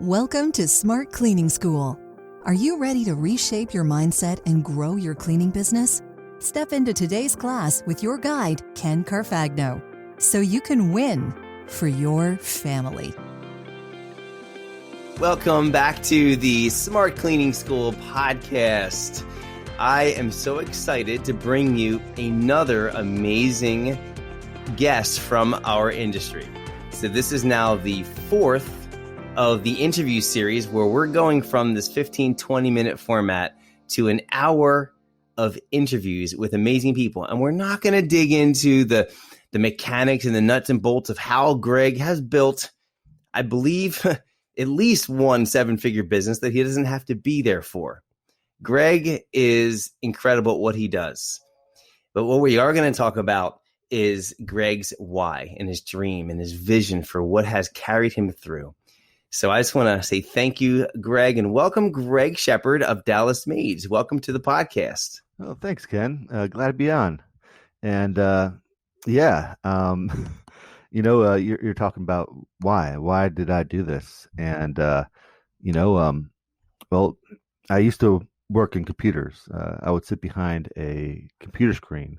Welcome to Smart Cleaning School. Are you ready to reshape your mindset and grow your cleaning business? Step into today's class with your guide, Ken Carfagno, so you can win for your family. Welcome back to the Smart Cleaning School podcast. I am so excited to bring you another amazing guest from our industry. So this is now the fourth of the interview series where we're going from this 15-20 minute format to an hour of interviews with amazing people. And we're not going to dig into the mechanics and the nuts and bolts of how Greg has built, I believe, at least one seven-figure business that he doesn't have to be there for. Greg is incredible at what he does. But what we are going to talk about is Greg's why and his dream and his vision for what has carried him through. So I just want to say thank you, Greg, and welcome Greg Shepard of Dallas Maids. Welcome to the podcast. Oh, thanks, Ken. Glad to be on. And you're talking about why. Why did I do this? And well, I used to work in computers. I would sit behind a computer screen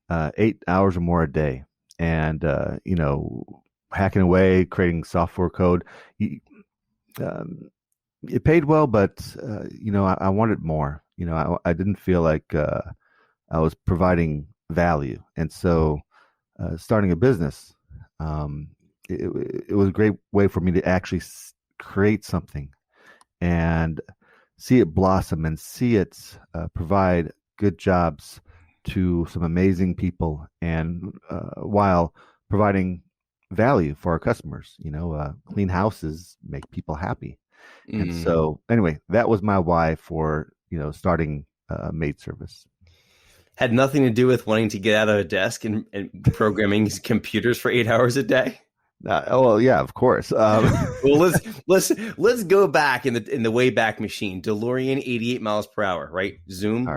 8 hours or more a day, and hacking away, creating software code. It paid well, but I wanted more. I didn't feel like I was providing value, and so starting a business, it was a great way for me to actually create something and see it blossom and see it provide good jobs to some amazing people, and while providing value for our customers. Clean houses make people happy. And so anyway, that was my why for starting maid service. Had nothing to do with wanting to get out of a desk and programming computers for 8 hours a day. Well, yeah, of course. Well, let's go back in the Wayback Machine. DeLorean, 88 miles per hour, right? Zoom.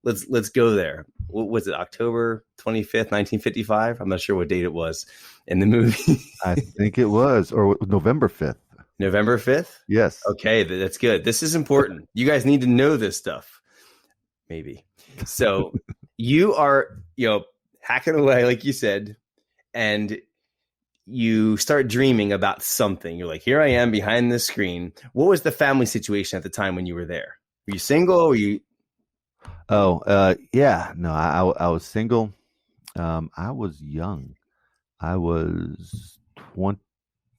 Let's go there. What was it? October 25th, 1955? I'm not sure what date it was in the movie. I think it was, or November 5th. November 5th? Yes. Okay, that's good. This is important. You guys need to know this stuff. Maybe. So you are, hacking away, like you said, and you start dreaming about something. You're like, here I am behind the screen. What was the family situation at the time when you were there? Were you single? Were you... Yeah. No, I was single. I was young. I was 20,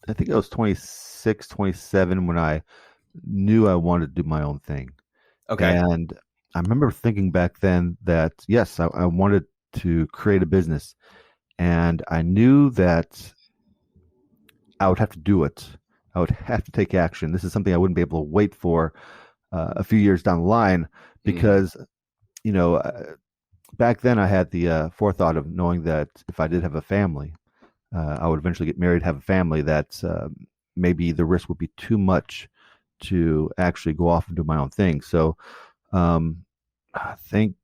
I think I was 26, 27 when I knew I wanted to do my own thing. Okay. And I remember thinking back then that, yes, I wanted to create a business, and I knew that I would have to do it. I would have to take action. This is something I wouldn't be able to wait for a few years down the line, because back then I had the forethought of knowing that if I did have a family, I would eventually get married, have a family, that maybe the risk would be too much to actually go off and do my own thing. So thank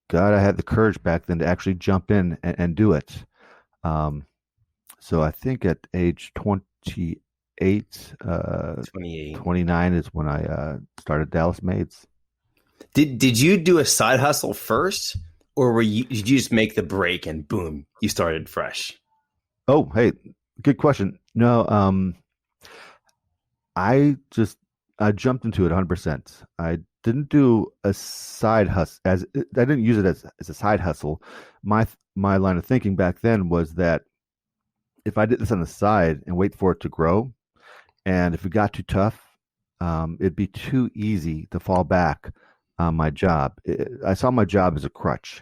God I had the courage back then to actually jump in and do it. So I think at age 28, 29 is when I started Dallas Maids. Did you do a side hustle first, or did you just make the break and boom, you started fresh? Oh, hey, good question. No, I jumped into it 100%. I didn't do a side hustle I didn't use it as a side hustle. My line of thinking back then was that if I did this on the side and wait for it to grow, and if it got too tough, it'd be too easy to fall back on my job. I saw my job as a crutch.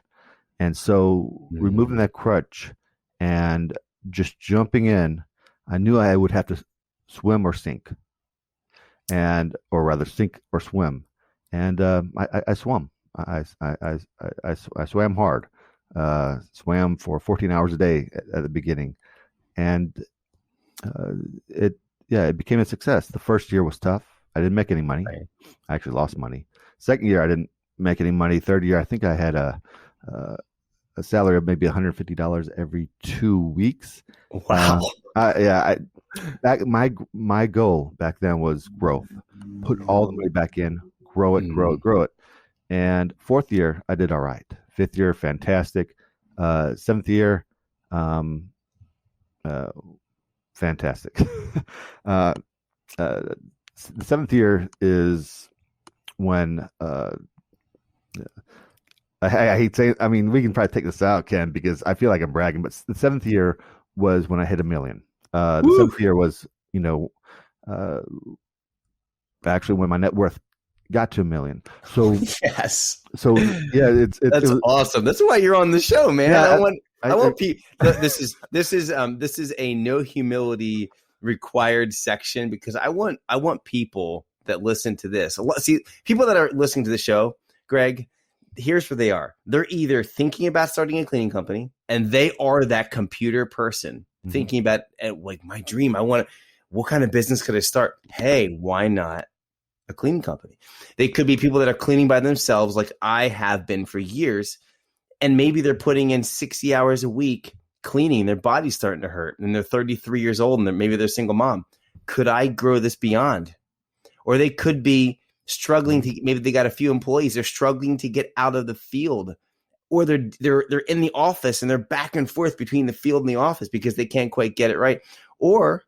And so removing that crutch and just jumping in, I knew I would have to swim or sink, or rather sink or swim. And I swam. I swam hard. Swam for 14 hours a day at the beginning. And it became a success. The first year was tough. I didn't make any money. Right. I actually lost money. Second year, I didn't make any money. Third year, I think I had a a salary of maybe $150 every 2 weeks. Wow. I my goal back then was growth. Put all the money back in, grow it, grow it, grow it. And fourth year, I did all right. Fifth year, fantastic. Seventh year, fantastic. The seventh year is when I hate saying. I mean, we can probably take this out, Ken, because I feel like I'm bragging. But the seventh year was when I hit $1 million. The seventh year was, actually when my net worth got to $1 million. So yes. So yeah, that's awesome. That's why you're on the show, man. Yeah, I want people. This is a no humility required section, because I want people that listen to this. See, people that are listening to the show, Greg, here's where they are. They're either thinking about starting a cleaning company, and they are that computer person thinking about like my dream. What kind of business could I start? Hey, why not a cleaning company? They could be people that are cleaning by themselves, like I have been for years, and maybe they're putting in 60 hours a week cleaning. Their body's starting to hurt, and they're 33 years old, and maybe they're a single mom. Could I grow this beyond? Or they could be struggling to, maybe they got a few employees, they're struggling to get out of the field, or they're in the office and they're back and forth between the field and the office because they can't quite get it right. Or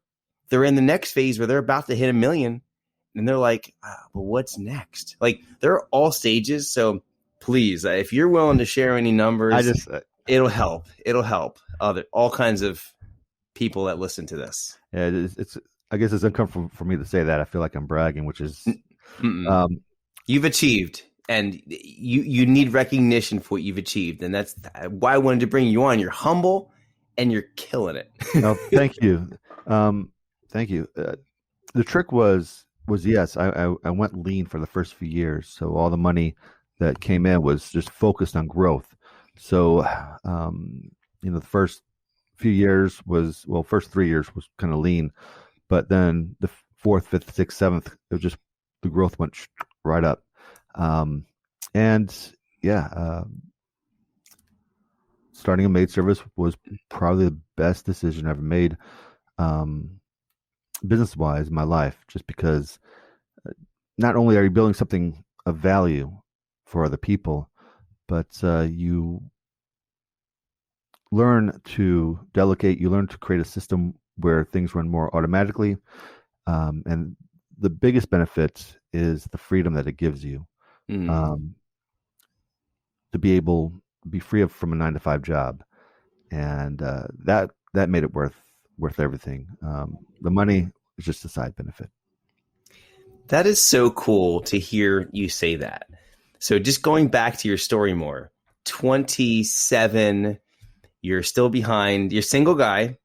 they're in the next phase where they're about to hit $1 million, and they're like, but what's next? Like, they're all stages. So please, if you're willing to share any numbers, it'll help. It'll help all kinds of people that listen to this. Yeah, it's I guess it's uncomfortable for me to say that. I feel like I'm bragging, which is you've achieved, and you need recognition for what you've achieved, and that's why I wanted to bring you on. You're humble, and you're killing it. No, thank you, thank you. The trick was yes, I went lean for the first few years, so all the money that came in was just focused on growth. So, the first few years first 3 years was kind of lean, but then the fourth, fifth, sixth, seventh, the growth went right up. Starting a maid service was probably the best decision I ever made, business-wise in my life, just because not only are you building something of value for other people, but you learn to delegate, you learn to create a system where things run more automatically. And the biggest benefit is the freedom that it gives you, to be able to be free from a 9-to-5 job. And that made it worth everything. The money is just a side benefit. That is so cool to hear you say that. So just going back to your story more, 27, you're still behind, you're a single guy,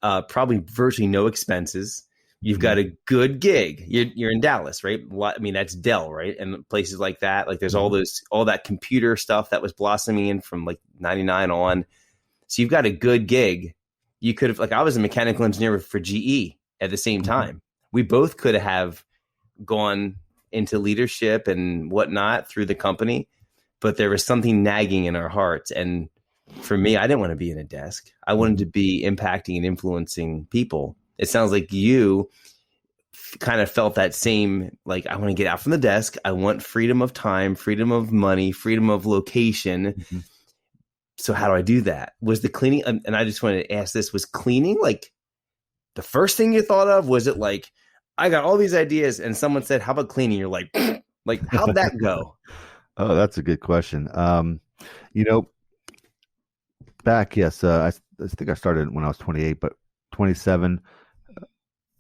probably virtually no expenses. You've got a good gig. You're in Dallas, right? I mean, that's Dell, right? And places like that. Like there's all that computer stuff that was blossoming in from like 99 on. So you've got a good gig. You could have, like, I was a mechanical engineer for GE at the same time. We both could have gone into leadership and whatnot through the company, but there was something nagging in our hearts. And for me, I didn't want to be in a desk. I wanted to be impacting and influencing people. It sounds like you kind of felt that same, like, I want to get out from the desk. I want freedom of time, freedom of money, freedom of location. So how do I do that? Was the cleaning, and I just wanted to ask this, was cleaning like the first thing you thought of? Was it like, I got all these ideas and someone said, how about cleaning? You're like, how'd that go? Oh, that's a good question. Back, yes, I think I started when I was 28, but 27,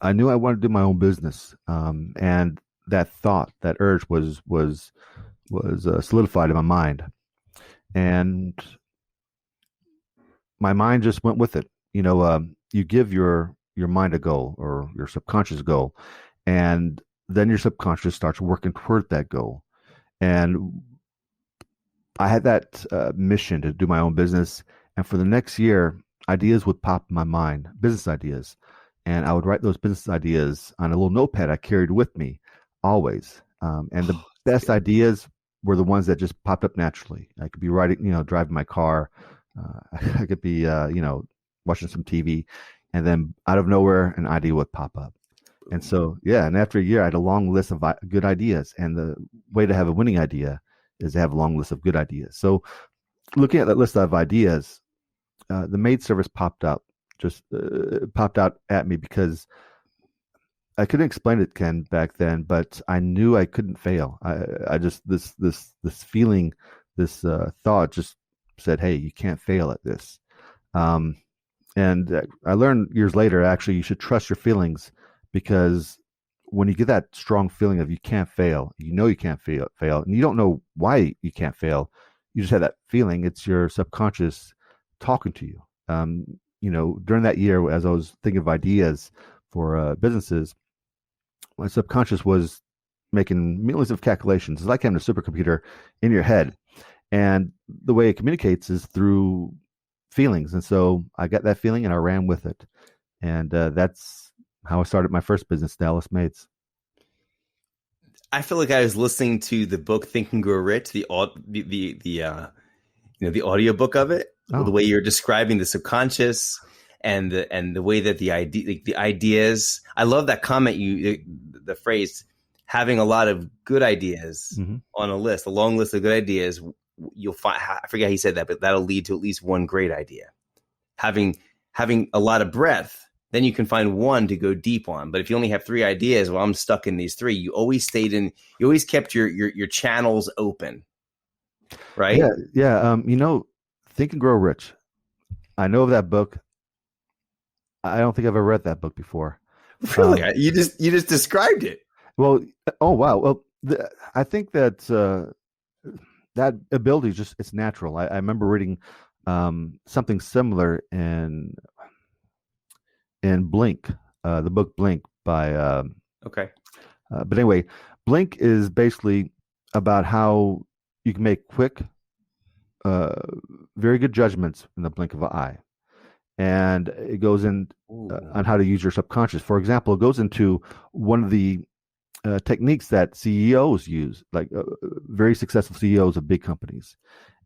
I knew I wanted to do my own business. And that thought, that urge was solidified in my mind. And my mind just went with it. You give your mind a goal, or your subconscious goal, and then your subconscious starts working toward that goal. And I had that mission to do my own business. And for the next year, ideas would pop in my mind, business ideas. And I would write those business ideas on a little notepad I carried with me always. And the best ideas were the ones that just popped up naturally. I could be writing, driving my car. I could be, watching some TV. and then out of nowhere, an idea would pop up. And so, yeah, and after a year, I had a long list of good ideas. And the way to have a winning idea is to have a long list of good ideas. So, looking at that list of ideas, the maid service popped out at me because I couldn't explain it, Ken, back then, but I knew I couldn't fail. I just this feeling, this thought just said, "Hey, you can't fail at this." And I learned years later, actually, you should trust your feelings, because when you get that strong feeling of you can't fail, you know you can't fail, and you don't know why you can't fail. You just have that feeling. It's your subconscious talking to you. During that year, as I was thinking of ideas for businesses, my subconscious was making millions of calculations. It's like having a supercomputer in your head. And the way it communicates is through feelings. And so I got that feeling and I ran with it. And that's how I started my first business, Dallas Maids. I feel like I was listening to the book Think and Grow Rich, the audiobook of it, the way you're describing the subconscious and the way that the ideas. I love that comment, the phrase, having a lot of good ideas on a list, a long list of good ideas. You'll find, I forget how he said that, but that'll lead to at least one great idea. Having a lot of breadth, then you can find one to go deep on. But if you only have 3 ideas, well, I'm stuck in these 3. You always kept your channels open, right? Yeah. Think and Grow Rich. I know of that book. I don't think I've ever read that book before. Really? You just described it. Well, oh wow. Well, I think that that ability it's natural. I remember reading something similar in Blink, the book Blink by okay. But anyway, Blink is basically about how you can make quick, very good judgments in the blink of an eye. And it goes in on how to use your subconscious. For example, it goes into one of the techniques that CEOs use, like very successful CEOs of big companies.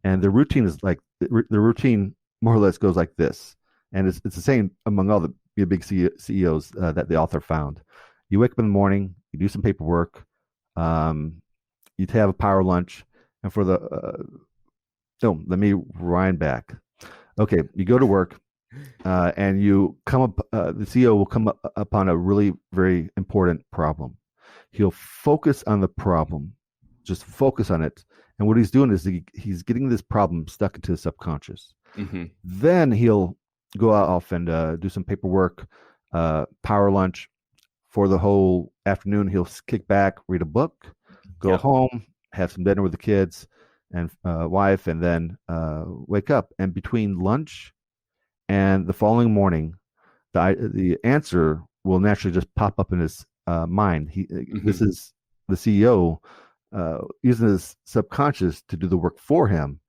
And the routine is like, the routine more or less goes like this. And it's the same among all the big CEOs that the author found. You wake up in the morning, you do some paperwork, you have a power lunch, and for the let me rewind back. Okay, you go to work, and you come up. The CEO will come up upon a really very important problem. He'll focus on the problem, just focus on it, and what he's doing is he's getting this problem stuck into his subconscious. Then he'll go out off and do some paperwork, power lunch. For the whole afternoon, he'll kick back, read a book, go home, have some dinner with the kids and wife, and then wake up. And between lunch and the following morning, the answer will naturally just pop up in his mind. This is the CEO using his subconscious to do the work for him.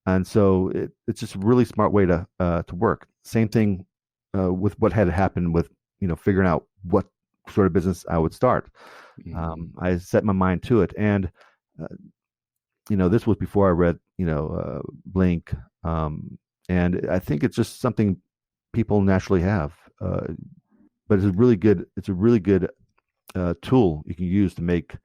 And so it's just a really smart way to work. Same thing with what had happened with figuring out what sort of business I would start. I set my mind to it, and this was before I read Blink, and I think it's just something people naturally have. But it's a really good tool you can use to make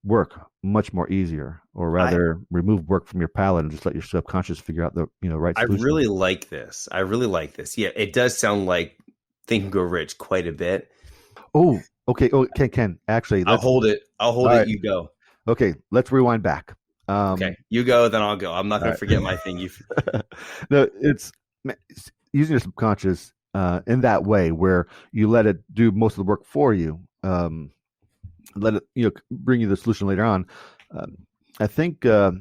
work much more easier, or rather remove work from your palette and just let your subconscious figure out the right solution. I really like this. Yeah, it does sound like Think and Grow Rich quite a bit. Oh, okay. Oh, Ken, actually, I'll hold it. Right. You go. Okay, let's rewind back. Okay, you go, then I'll go. I'm not going to forget my thing. No, it's using your subconscious in that way, where you let it do most of the work for you. Let it, bring you the solution later on. I think, I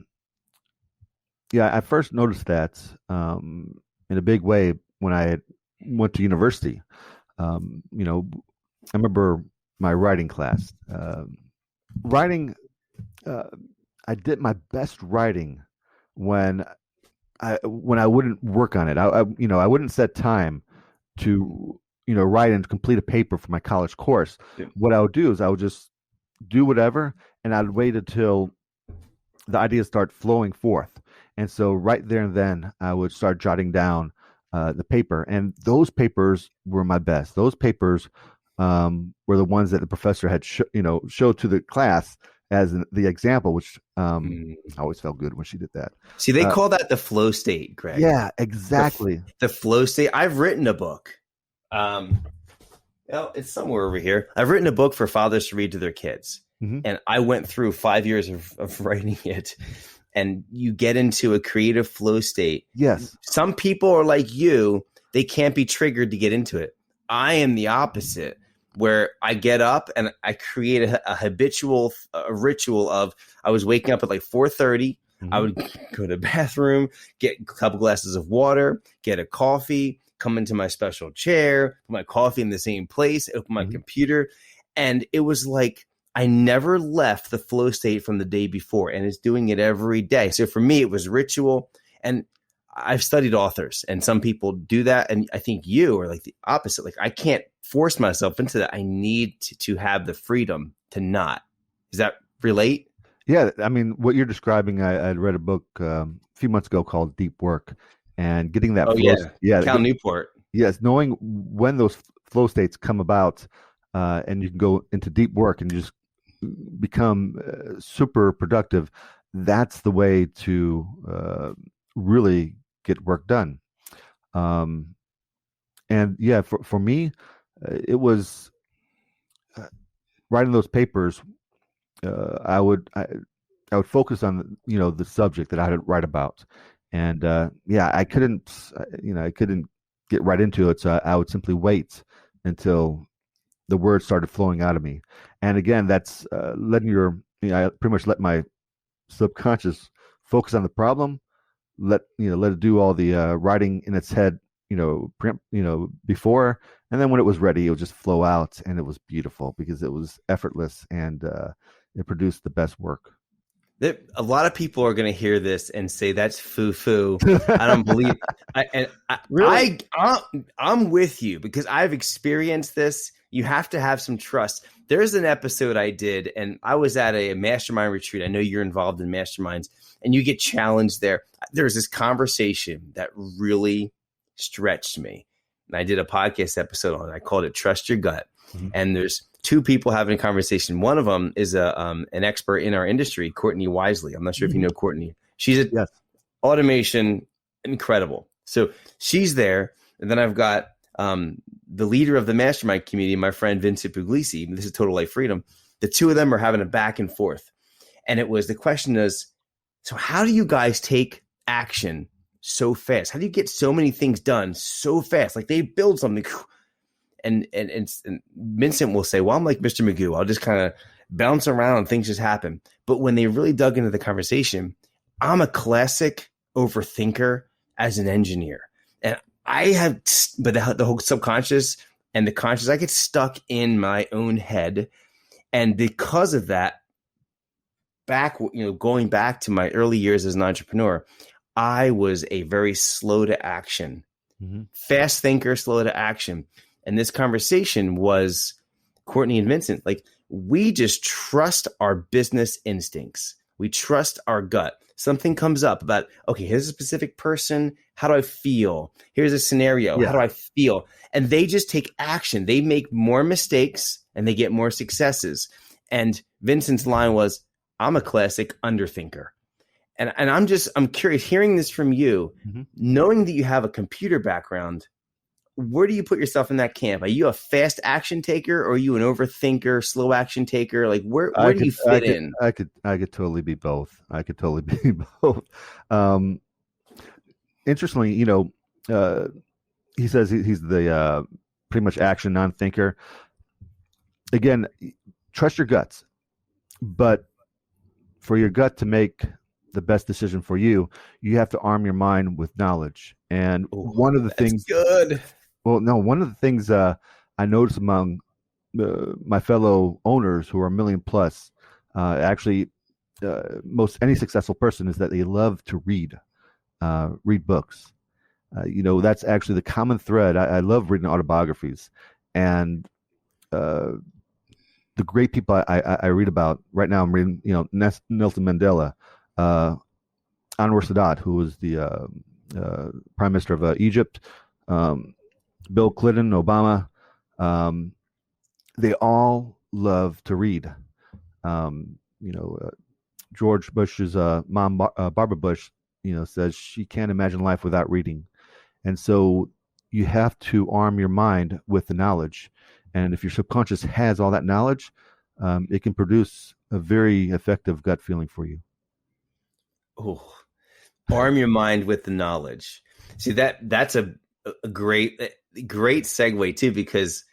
first noticed that in a big way when I went to university. I remember my writing class. I did my best writing when I wouldn't work on it. I wouldn't set time to write and complete a paper for my college course. Yeah. What I would do is I would just do whatever, and I'd wait until the ideas start flowing forth. And so right there and then I would start jotting down the paper, and those papers were my best. Those papers were the ones that the professor had showed to the class as the example, which always felt good when she did that. See, they call that the flow state, Greg. Yeah, exactly. The flow state. I've written a book. It's somewhere over here. I've written a book for fathers to read to their kids. Mm-hmm. And I went through 5 years of writing it. And you get into a creative flow state. Yes. Some people are like you. They can't be triggered to get into it. I am the opposite, where I get up and I create a habitual ritual of I was waking up at like 4:30. Mm-hmm. I would go to the bathroom, get a couple glasses of water, get a coffee, come into my special chair, put my coffee in the same place, open my computer. And it was like I never left the flow state from the day before, and it's doing it every day. So for me, it was ritual. And I've studied authors, and some people do that. And I think you are like the opposite. Like I can't force myself into that. I need to have the freedom to not. Does that relate? Yeah. I mean, what you're describing, I read a book a few months ago called Deep Work, and getting that. Cal Newport. Yes. Knowing when those flow states come about, and you can go into deep work and you just become super productive. That's the way to really get work done. And yeah, for me, it was writing those papers. I would focus on the subject that I had to write about, and I couldn't get right into it, so I would simply wait until the words started flowing out of me. And again, that's letting I pretty much let my subconscious focus on the problem, let it do all the writing in its head, before, and then when it was ready, it would just flow out, and it was beautiful because it was effortless, and it produced the best work. A lot of people are going to hear this and say that's foo-foo. I don't believe. Really? I'm with you because I've experienced this. You have to have some trust. There's an episode I did, and I was at a mastermind retreat. I know you're involved in masterminds, and you get challenged there. There was this conversation that really stretched me. And I did a podcast episode on it. I called it Trust Your Gut. Mm-hmm. And there's two people having a conversation. One of them is an expert in our industry, Courtney Wisely. I'm not sure if you know Courtney. She's automation, incredible. So she's there. And then I've got the leader of the mastermind community, my friend Vincent Puglisi. This is Total Life Freedom. The two of them are having a back and forth. And the question is, so how do you guys take action so fast? How do you get so many things done so fast? Like they build something and Vincent will say, well, I'm like Mr. Magoo. I'll just kind of bounce around and things just happen. But when they really dug into the conversation, I'm a classic overthinker as an engineer. And the whole subconscious and the conscious, I get stuck in my own head. And because of that, going back to my early years as an entrepreneur, I was a very slow to action, fast thinker, slow to action. And this conversation was Courtney and Vincent. Like we just trust our business instincts. We trust our gut. Something comes up about, okay, here's a specific person. How do I feel? Here's a scenario. Yeah. How do I feel? And they just take action. They make more mistakes and they get more successes. And Vincent's line was, I'm a classic underthinker. And I'm curious, hearing this from you, knowing that you have a computer background, where do you put yourself in that camp? Are you a fast action taker or are you an overthinker, slow action taker? Like where do you fit in? I could totally be both. Interestingly, he says he's the pretty much action non-thinker. Again, trust your guts, but for your gut to make the best decision for you, you have to arm your mind with knowledge. And one of the things I noticed among my fellow owners who are million plus, most any successful person is that they love to read books. That's actually the common thread. I love reading autobiographies, and the great people I read about right now. I'm reading, Nelson Mandela, Anwar Sadat, who was the Prime Minister of Egypt, Bill Clinton, Obama. They all love to read. George Bush's mom, Barbara Bush, says she can't imagine life without reading. And so you have to arm your mind with the knowledge. And if your subconscious has all that knowledge, it can produce a very effective gut feeling for you. Oh, arm your mind with the knowledge. See, that's a great segue too, because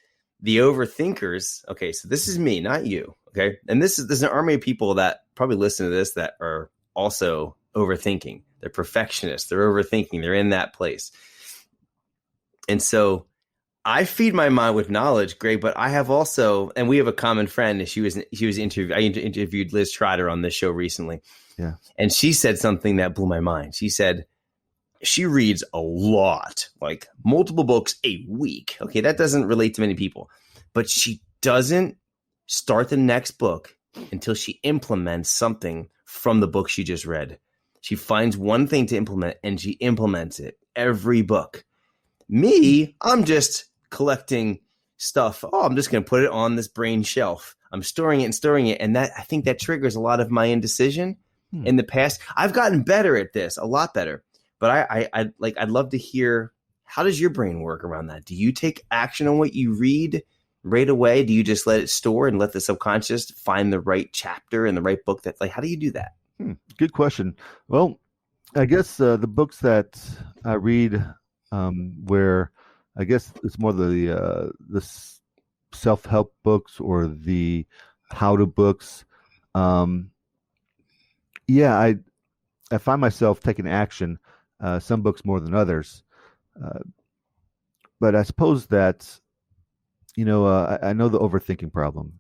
the overthinkers, okay, so this is me, not you, okay? And there's an army of people that probably listen to this that are also overthinking. They're perfectionists. They're overthinking. They're in that place. And so I feed my mind with knowledge, Greg, but I have also, and we have a common friend, and I interviewed Liz Trotter on this show recently. Yeah. And she said something that blew my mind. She said she reads a lot, like multiple books a week. Okay, that doesn't relate to many people, but she doesn't start the next book until she implements something from the book she just read. She finds one thing to implement and she implements it every book. Me, I'm just collecting stuff. Oh, I'm just going to put it on this brain shelf. I'm storing it. And that, I think that triggers a lot of my indecision in the past. I've gotten better at this, a lot better. But I'd love to hear, how does your brain work around that? Do you take action on what you read right away? Do you just let it store and let the subconscious find the right chapter in the right book? How do you do that? Good question. Well, I guess the books that I read, where I guess it's more the self-help books or the how-to books. I find myself taking action. Some books more than others, but I suppose that I know the overthinking problem,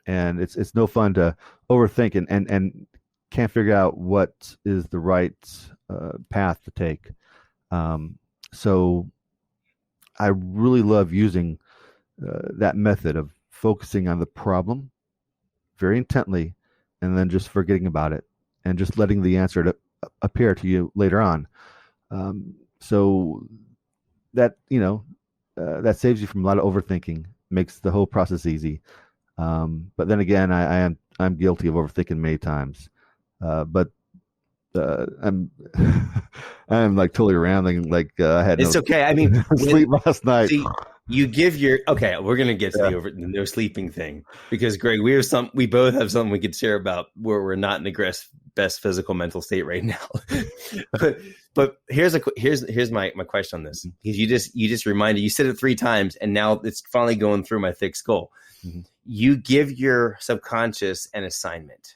and it's no fun to overthink and can't figure out what is the right path to take. So I really love using that method of focusing on the problem very intently, and then just forgetting about it and just letting the answer to appear to you later on. So that that saves you from a lot of overthinking, makes the whole process easy. But then again, I'm guilty of overthinking many times. But I'm I'm like totally rambling. I had it's okay. I mean, sleep last night. See, you give okay. We're gonna get to the no sleeping thing, because Greg, we both have something we could share about where we're not in the best physical mental state right now. but here's my question on this, because you just reminded, you said it 3 times, and now it's finally going through my thick skull. Mm-hmm. You give your subconscious an assignment.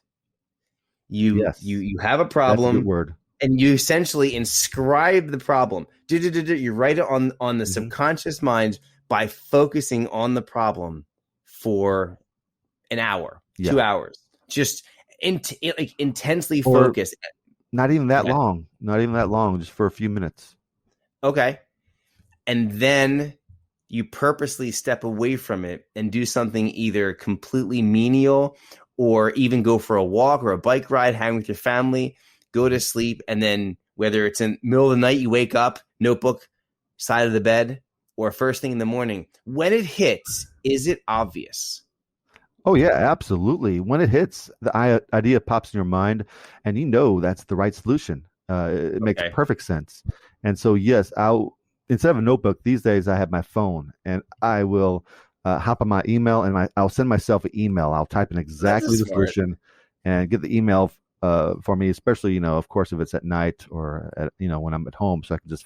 You have a problem. That's a good word. And you essentially inscribe the problem. You write it on the subconscious mind by focusing on the problem for an hour, 2 hours, just intensely focused. Not even that long. Not even that long. Just for a few minutes. Okay. And then you purposely step away from it and do something either completely menial, or even go for a walk or a bike ride, hang with your family, go to sleep, and then whether it's in the middle of the night, you wake up, notebook, side of the bed, or first thing in the morning. When it hits, is it obvious? Oh, yeah, absolutely. When it hits, the idea pops in your mind, and that's the right solution. It makes perfect sense. And so, yes, instead of a notebook, these days I have my phone, and I will hop on my email, and I'll send myself an email. I'll type in exactly the solution and get the email for me, especially, of course, if it's at night or when I'm at home, so I can just,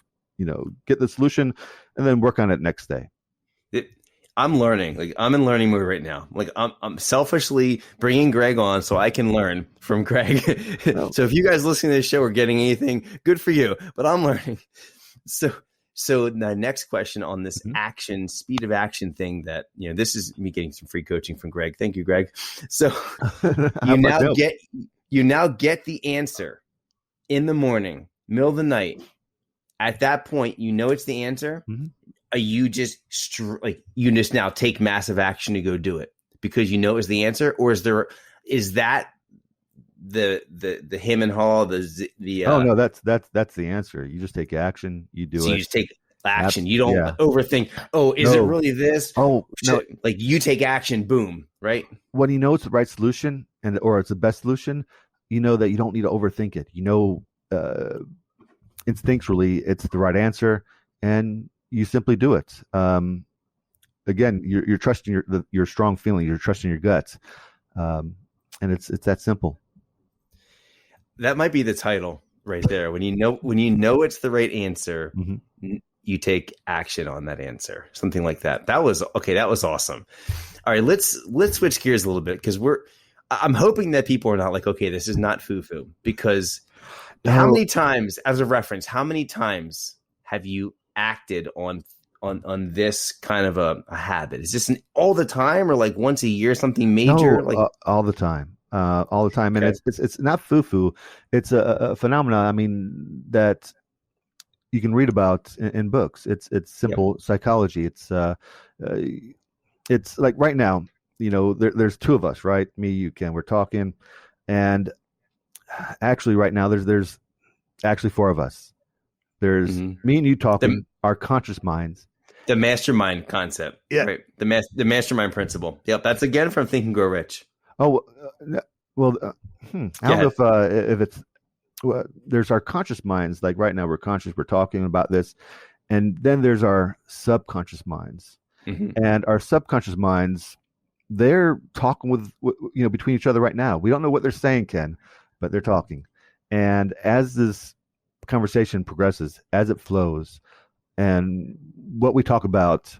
get the solution and then work on it next day. I'm learning. I'm in learning mode right now. I'm selfishly bringing Greg on so I can learn from Greg. So if you guys listening to this show are getting anything, good for you. But I'm learning. So the next question on this speed of action thing, that this is me getting some free coaching from Greg. Thank you, Greg. So you now get the answer in the morning, middle of the night. At that point, it's the answer. Mm-hmm. Are you just you just now take massive action to go do it because it's the answer, or is that the him and haw, Oh no, that's the answer. You just take action. You do so it. you just take action. You don't Yeah. overthink. Oh, is it really this? Oh no, like you take action. Boom. Right. When you know it's the right solution or it's the best solution, you know that you don't need to overthink it. You know, instinctually it's the right answer, and you simply do it. Again, you're trusting your strong feeling. You're trusting your guts, and it's that simple. That might be the title right there. When you know it's the right answer, you take action on that answer. Something like that. That was awesome. All right, let's switch gears a little bit, because I'm hoping that people are not like, okay, this is not foo-foo, because how many times, as a reference, how many times have you acted on this kind of a habit? Is this all the time, or like once a year, something major? No, all the time. All the time. And it's not foo-foo. It's a phenomenon, I mean, that you can read about in books. It's simple psychology. It's like right now, you know, there's two of us, right? Me, you, Ken, we're talking. And actually right now there's actually four of us. There's me and you talking, our conscious minds. The mastermind concept. Yeah. Right. The mastermind principle. Yep. That's again from Think and Grow Rich. Oh, well, I don't know if it's, there's our conscious minds. Like right now we're conscious, we're talking about this. And then there's our subconscious minds. And our subconscious minds, they're talking with, between each other right now. We don't know what they're saying, Ken, but they're talking. And as this conversation progresses, as it flows, and what we talk about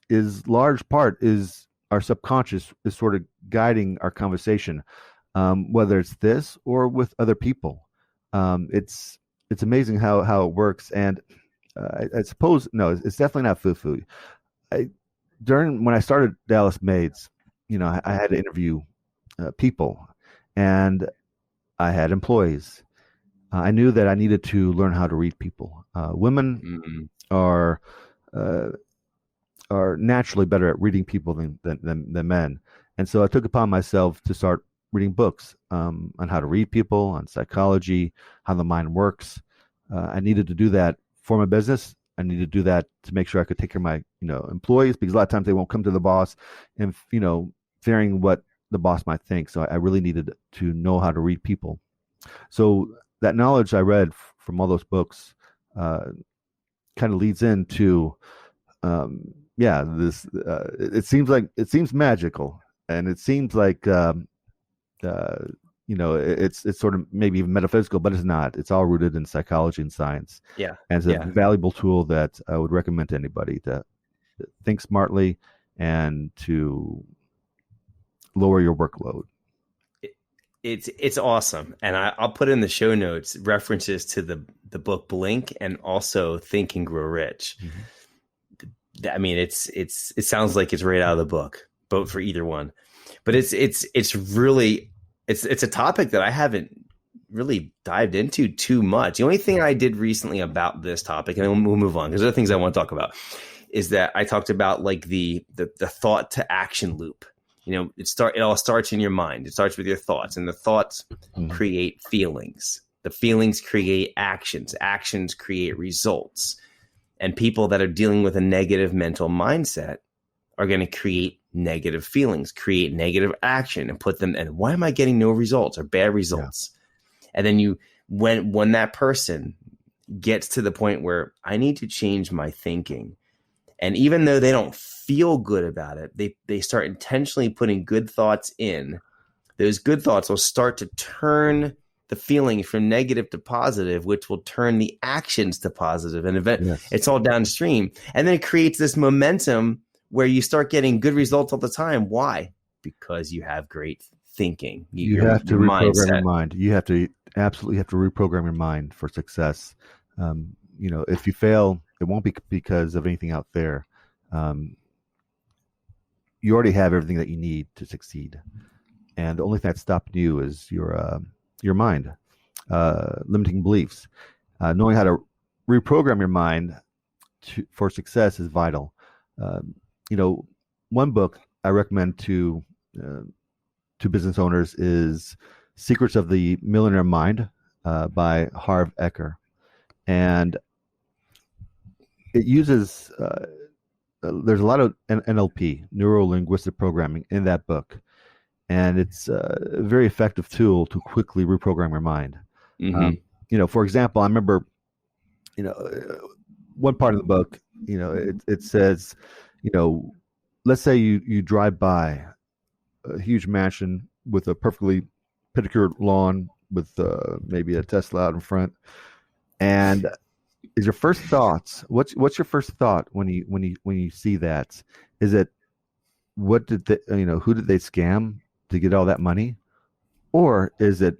is large part is our subconscious is sort of guiding our conversation, whether it's this or with other people. It's amazing how it works. And I suppose, no, it's definitely not foo-foo. When I started Dallas Maids, I had to interview people, and I had employees. I knew that I needed to learn how to read people. Women are naturally better at reading people than men, and so I took upon myself to start reading books on how to read people, on psychology, how the mind works. I needed to do that for my business. I needed to do that to make sure I could take care of my employees, because a lot of times they won't come to the boss and fearing what the boss might think. So I really needed to know how to read people. So that knowledge I read from all those books kind of leads into this. It seems magical, and it seems like it's sort of maybe even metaphysical, but it's not. It's all rooted in psychology and science. Yeah, and it's a valuable tool that I would recommend to anybody to think smartly and to lower your workload. It's awesome, and I'll put in the show notes references to the book Blink and also Think and Grow Rich. I mean, it sounds like it's right out of the book. Vote for either one, but it's really it's a topic that I haven't really dived into too much. The only thing I did recently about this topic, and then we'll move on because there are things I want to talk about, is that I talked about like the thought to action loop. It all starts in your mind. It starts with your thoughts, and the thoughts create feelings. The feelings create actions. Actions create results. And people that are dealing with a negative mental mindset are going to create negative feelings, create negative action, and put them in. Why am I getting no results or bad results? Yeah. And then when that person gets to the point where I need to change my thinking, and even though they don't feel good about it, they start intentionally putting good thoughts in. Those good thoughts will start to turn the feeling from negative to positive, which will turn the actions to positive. And it's all downstream. And then it creates this momentum where you start getting good results all the time. Why? Because you have great thinking. You have to reprogram your mind. You have to absolutely reprogram your mind for success. If you fail, it won't be because of anything out there. You already have everything that you need to succeed. And the only thing that's stopping you is your mind, limiting beliefs. Knowing how to reprogram your mind for success is vital. One book I recommend to to business owners is Secrets of the Millionaire Mind by Harv Eker. And it uses, there's a lot of NLP, neuro-linguistic programming, in that book. And it's a very effective tool to quickly reprogram your mind. For example, I remember, one part of the book, it says, let's say you drive by a huge mansion with a perfectly pedicured lawn with maybe a Tesla out in front, and is your first thoughts? What's your first thought when you see that? Is it who did they scam to get all that money, or is it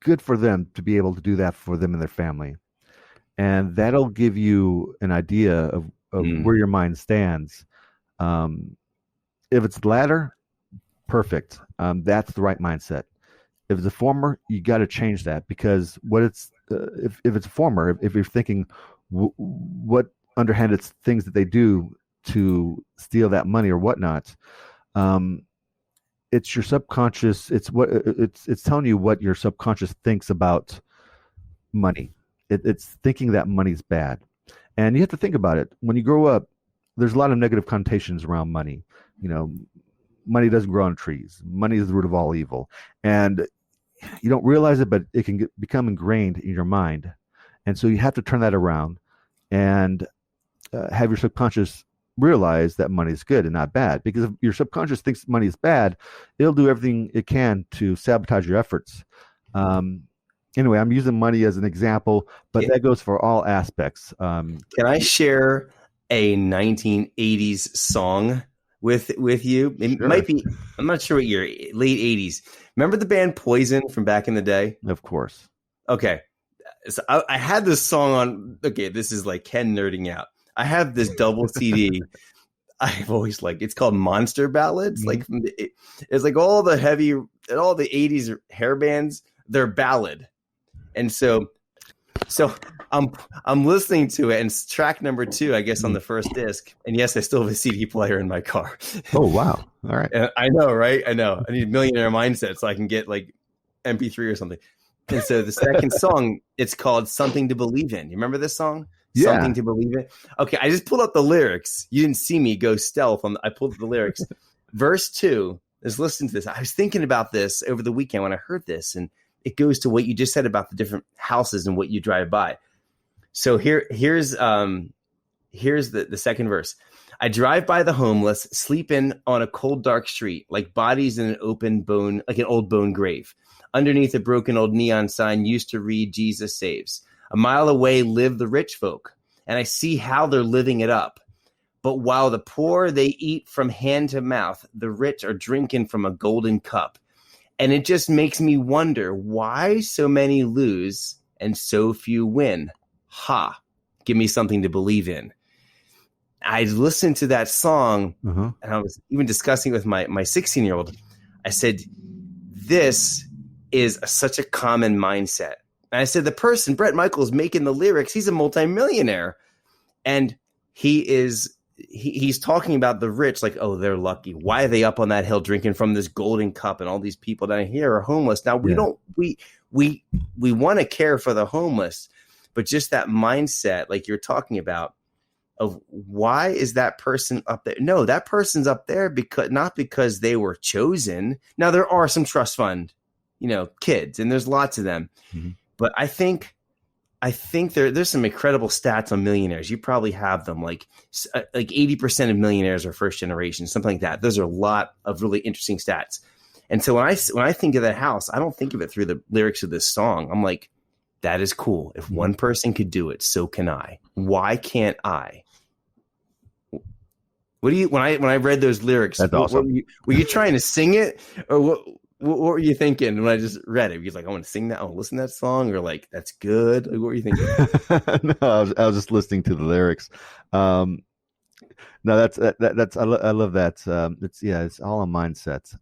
good for them to be able to do that for them and their family? And that'll give you an idea of where your mind stands. If it's the latter, perfect. That's the right mindset. If it's a former, you got to change that, because what it's if it's a former, if you're thinking what underhanded things that they do to steal that money or whatnot, it's your subconscious. It's telling you what your subconscious thinks about money. It's thinking that money's bad, and you have to think about it. When you grow up, there's a lot of negative connotations around money. Money doesn't grow on trees. Money is the root of all evil, and you don't realize it, but it can become ingrained in your mind. And so you have to turn that around and have your subconscious realize that money is good and not bad. Because if your subconscious thinks money is bad, it'll do everything it can to sabotage your efforts. Anyway, I'm using money as an example, but that goes for all aspects. Can I share a 1980s song with you? It might be, I'm not sure what year, late 80s. Remember the band Poison from back in the day? Of course. Okay. So I had this song on. Okay, this is like Ken nerding out. I have this double CD. I've always liked. It's called Monster Ballads. Like it's like all the 80s hair bands, they're ballad. And so I'm listening to it, and it's track number 2, I guess, on the first disc. And yes, I still have a CD player in my car. Oh, wow. All right. I know, right? I know. I need a Millionaire Mindset so I can get like MP3 or something. And so the second song, it's called Something to Believe In. You remember this song? Yeah. Something to Believe In. Okay, I just pulled up the lyrics. You didn't see me go stealth. I pulled up the lyrics. Verse 2, let's listen to this. I was thinking about this over the weekend when I heard this, and it goes to what you just said about the different houses and what you drive by. So here's the second verse. I drive by the homeless, sleeping on a cold, dark street, like bodies in an open bone, like an old bone grave. Underneath a broken old neon sign used to read, Jesus saves. A mile away live the rich folk, and I see how they're living it up. But while the poor, they eat from hand to mouth, the rich are drinking from a golden cup. And it just makes me wonder why so many lose and so few win. Ha, give me something to believe in. I listened to that song, and I was even discussing it with my 16-year-old. I said, this is such a common mindset. And I said, the person, Brett Michaels, making the lyrics, he's a multimillionaire. And he's talking about the rich, like, oh, they're lucky. Why are they up on that hill drinking from this golden cup? And all these people down here are homeless. Now, we want to care for the homeless, but just that mindset, like you're talking about, of why is that person up there? No, that person's up there not because they were chosen. Now, there are some trust fund, kids, and there's lots of them. But I think there's some incredible stats on millionaires. You probably have them. Like 80% of millionaires are first generation, something like that. Those are a lot of really interesting stats. And so when I think of that house, I don't think of it through the lyrics of this song. I'm like, that is cool. If one person could do it, so can I. Why can't I? What do you when I read those lyrics? That's awesome. Were you trying to sing it, or what were you thinking when I just read it? Were you like, I want to sing that, I want to listen to that song, or like, that's good? Like, what were you thinking? No, I was just listening to the lyrics. No, that's I love that. It's all a mindset.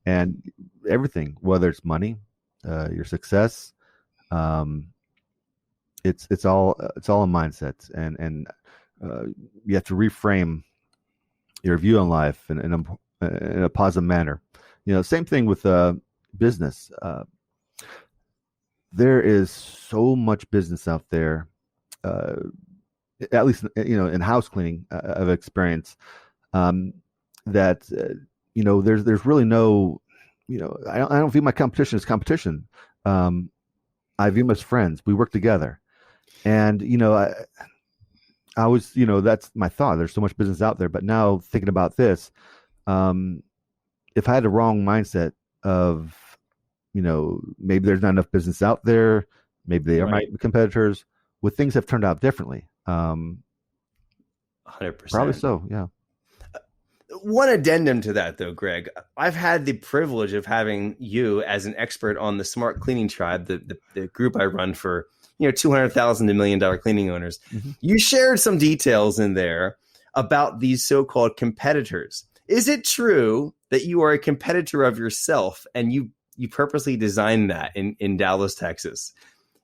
And everything, whether it's money, your success, it's all a mindset, and you have to reframe your view on life in a positive manner. Same thing with business. There is so much business out there, at least, in house cleaning of experience, that, there's really no, I don't view my competition as competition. I view them as friends. We work together. And, I was, that's my thought. There's so much business out there. But now thinking about this, if I had a wrong mindset of, maybe there's not enough business out there, maybe they are my competitors, would things have turned out differently? 100%. Probably so, yeah. One addendum to that, though, Greg, I've had the privilege of having you as an expert on the Smart Cleaning Tribe, the group I run for, $200,000 to $1 million cleaning owners. Mm-hmm. You shared some details in there about these so-called competitors. Is it true that you are a competitor of yourself and you purposely designed that in Dallas, Texas?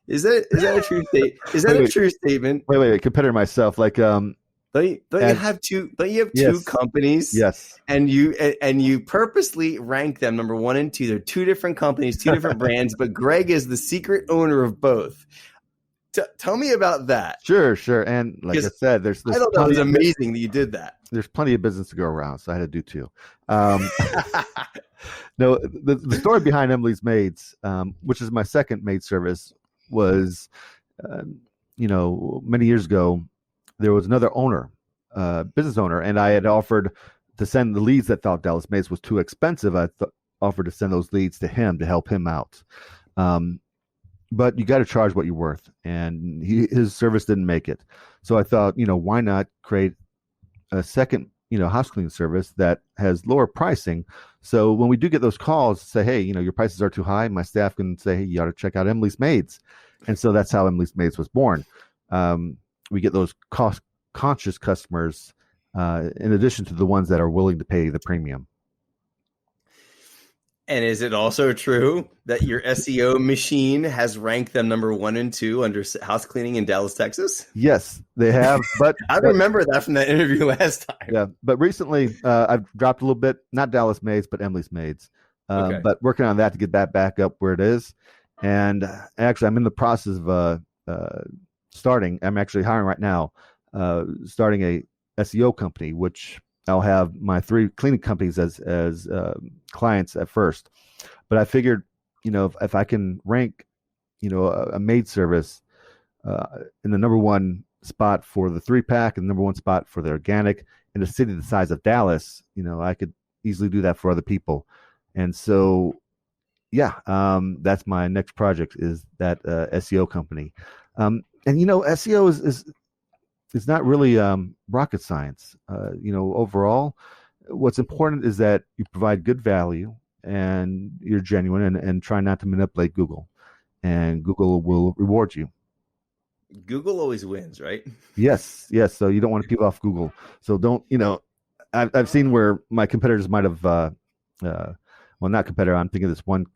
Is that a true statement? Is that a true statement? Wait, competitor myself, like Don't you have two companies? Yes. And you purposely rank them number 1 and 2. They're two different companies, two different brands, but Greg is the secret owner of both. Tell me about that. Sure. And like I said, there's I thought that was amazing that you did that. There's plenty of business to go around, so I had to do two. No, the story behind Emily's Maids, which is my second maid service, was, many years ago, there was another owner, business owner, and I had offered to send the leads that thought Dallas Maids was too expensive. I offered to send those leads to him to help him out. But you got to charge what you're worth, and his service didn't make it. So I thought, why not create a second, house cleaning service that has lower pricing. So when we do get those calls, say, hey, your prices are too high, my staff can say, hey, you ought to check out Emily's Maids. And so that's how Emily's Maids was born. We get those cost-conscious customers in addition to the ones that are willing to pay the premium. And is it also true that your SEO machine has ranked them number 1 and 2 under house cleaning in Dallas, Texas? Yes, they have. But I remember that from that interview last time. Yeah, but recently I've dropped a little bit, not Dallas Maids, but Emily's Maids. Okay. But working on that to get that back up where it is. And actually, I'm in the process of starting. I'm actually hiring right now, starting a SEO company, which I'll have my 3 cleaning companies as clients at first. But I figured, if I can rank, a maid service in the number 1 spot for the 3-pack and number 1 spot for the organic in a city the size of Dallas, I could easily do that for other people. And so, that's my next project, is that SEO company. And SEO is not really rocket science. Overall, what's important is that you provide good value and you're genuine, and try not to manipulate Google, and Google will reward you. Google always wins, right? Yes. So you don't want to keep off Google. So don't, I've seen where my competitors might have, not competitor, I'm thinking of this one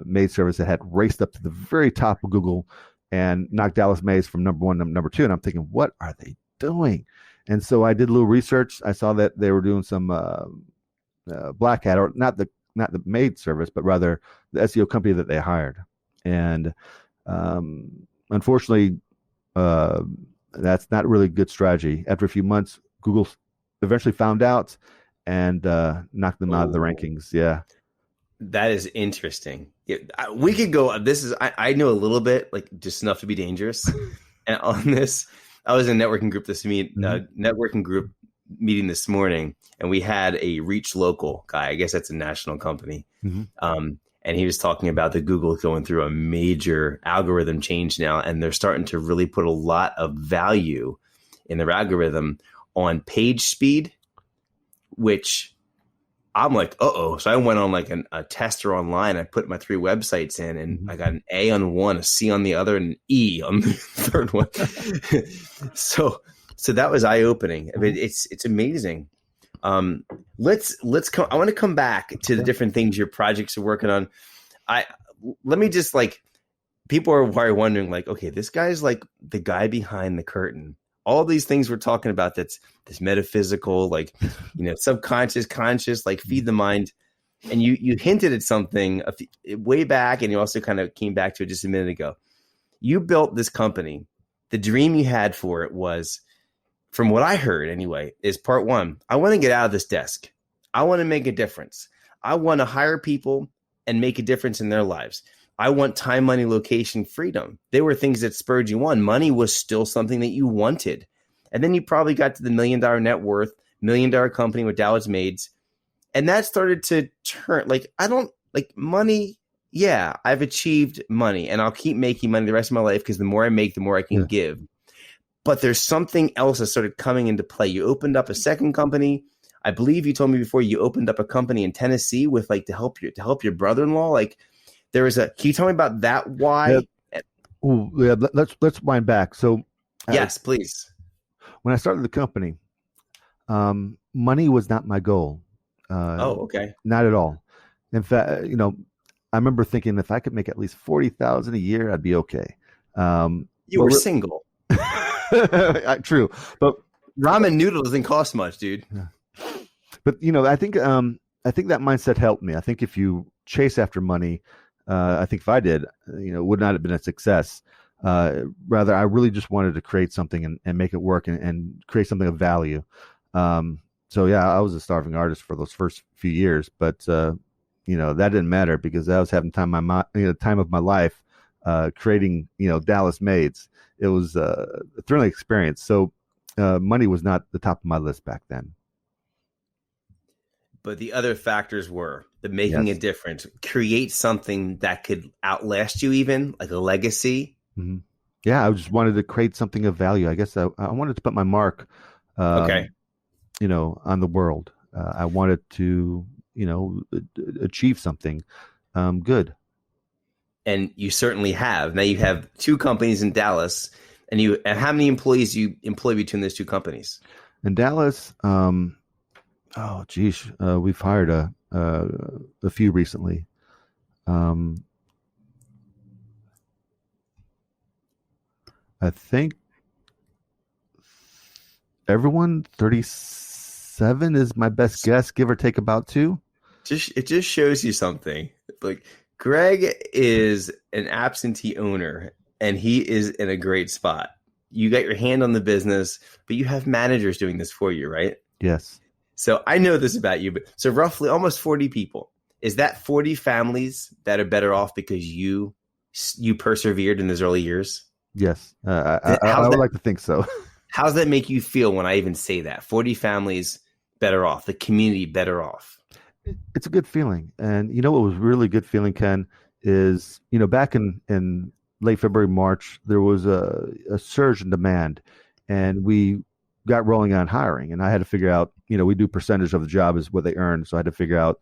maid service that had raced up to the very top of Google and knocked Dallas Maids from number 1 to number 2. And I'm thinking, what are they doing? And so I did a little research. I saw that they were doing some black hat, or not the maid service, but rather the SEO company that they hired. And unfortunately, that's not really a good strategy. After a few months, Google eventually found out and knocked them out of the rankings. Yeah. That is interesting. We could go. I know a little bit, like just enough to be dangerous. And on this, I was in a networking group meeting this morning, and we had a Reach Local guy. I guess that's a national company. Mm-hmm. And he was talking about the Google going through a major algorithm change now, and they're starting to really put a lot of value in their algorithm on page speed, which I'm like, uh-oh. So I went on like a tester online. I put my 3 websites in, and I got an A on one, a C on the other, and an E on the third one. So that was eye-opening. I mean, it's amazing. Let's come. I want to come back to the different things your projects are working on. Let me just, like, people are probably wondering, like, okay, this guy's like the guy behind the curtain. All these things we're talking about, that's this metaphysical, like, subconscious, conscious, like feed the mind. And you hinted at something way back, and you also kind of came back to it just a minute ago. You built this company. The dream you had for it was, from what I heard anyway, is part one, I want to get out of this desk. I want to make a difference. I want to hire people and make a difference in their lives. I want time, money, location, freedom. They were things that spurred you on. Money was still something that you wanted. And then you probably got to the $1 million net worth, $1 million company with Dallas Maids. And that started to turn, money. Yeah, I've achieved money and I'll keep making money the rest of my life because the more I make, the more I can give. But there's something else that started coming into play. You opened up a second company. I believe you told me before you opened up a company in Tennessee with to help your brother-in-law. Like there was can you tell me about that? Why? Yeah. Let's wind back. So yes, please. When I started the company, money was not my goal. Okay. Not at all. In fact, I remember thinking if I could make at least $40,000 a year, I'd be okay. You were single. True, but ramen noodle doesn't cost much, dude. But I think that mindset helped me. I think if you chase after money, I think if I did, it would not have been a success. Rather, I really just wanted to create something and make it work and create something of value. So yeah, I was a starving artist for those first few years, but that didn't matter because I was having time of my life creating Dallas Maids. It was a thrilling experience. So money was not the top of my list back then. But the other factors were the making a difference, create something that could outlast you, even like a legacy. Mm-hmm. Yeah, I just wanted to create something of value. I guess I wanted to put my mark, on the world. I wanted to, achieve something good. And you certainly have. Now you have two companies in Dallas, and how many employees you employ between those two companies? In Dallas, we've hired a few recently. I think everyone 37 is my best guess, give or take about 2. It just shows you something. Like Greg is an absentee owner and he is in a great spot. You got your hand on the business, but you have managers doing this for you, right? Yes. So I know this about you, but so roughly almost 40 people. Is that 40 families that are better off because you persevered in those early years? Yes. I would like to think so. How does that make you feel when I even say that? 40 families better off, the community better off. It's a good feeling. And what was really good feeling, Ken, is, back in late February, March, there was a surge in demand and we got rolling on hiring. And I had to figure out, we do percentage of the job is what they earn. So I had to figure out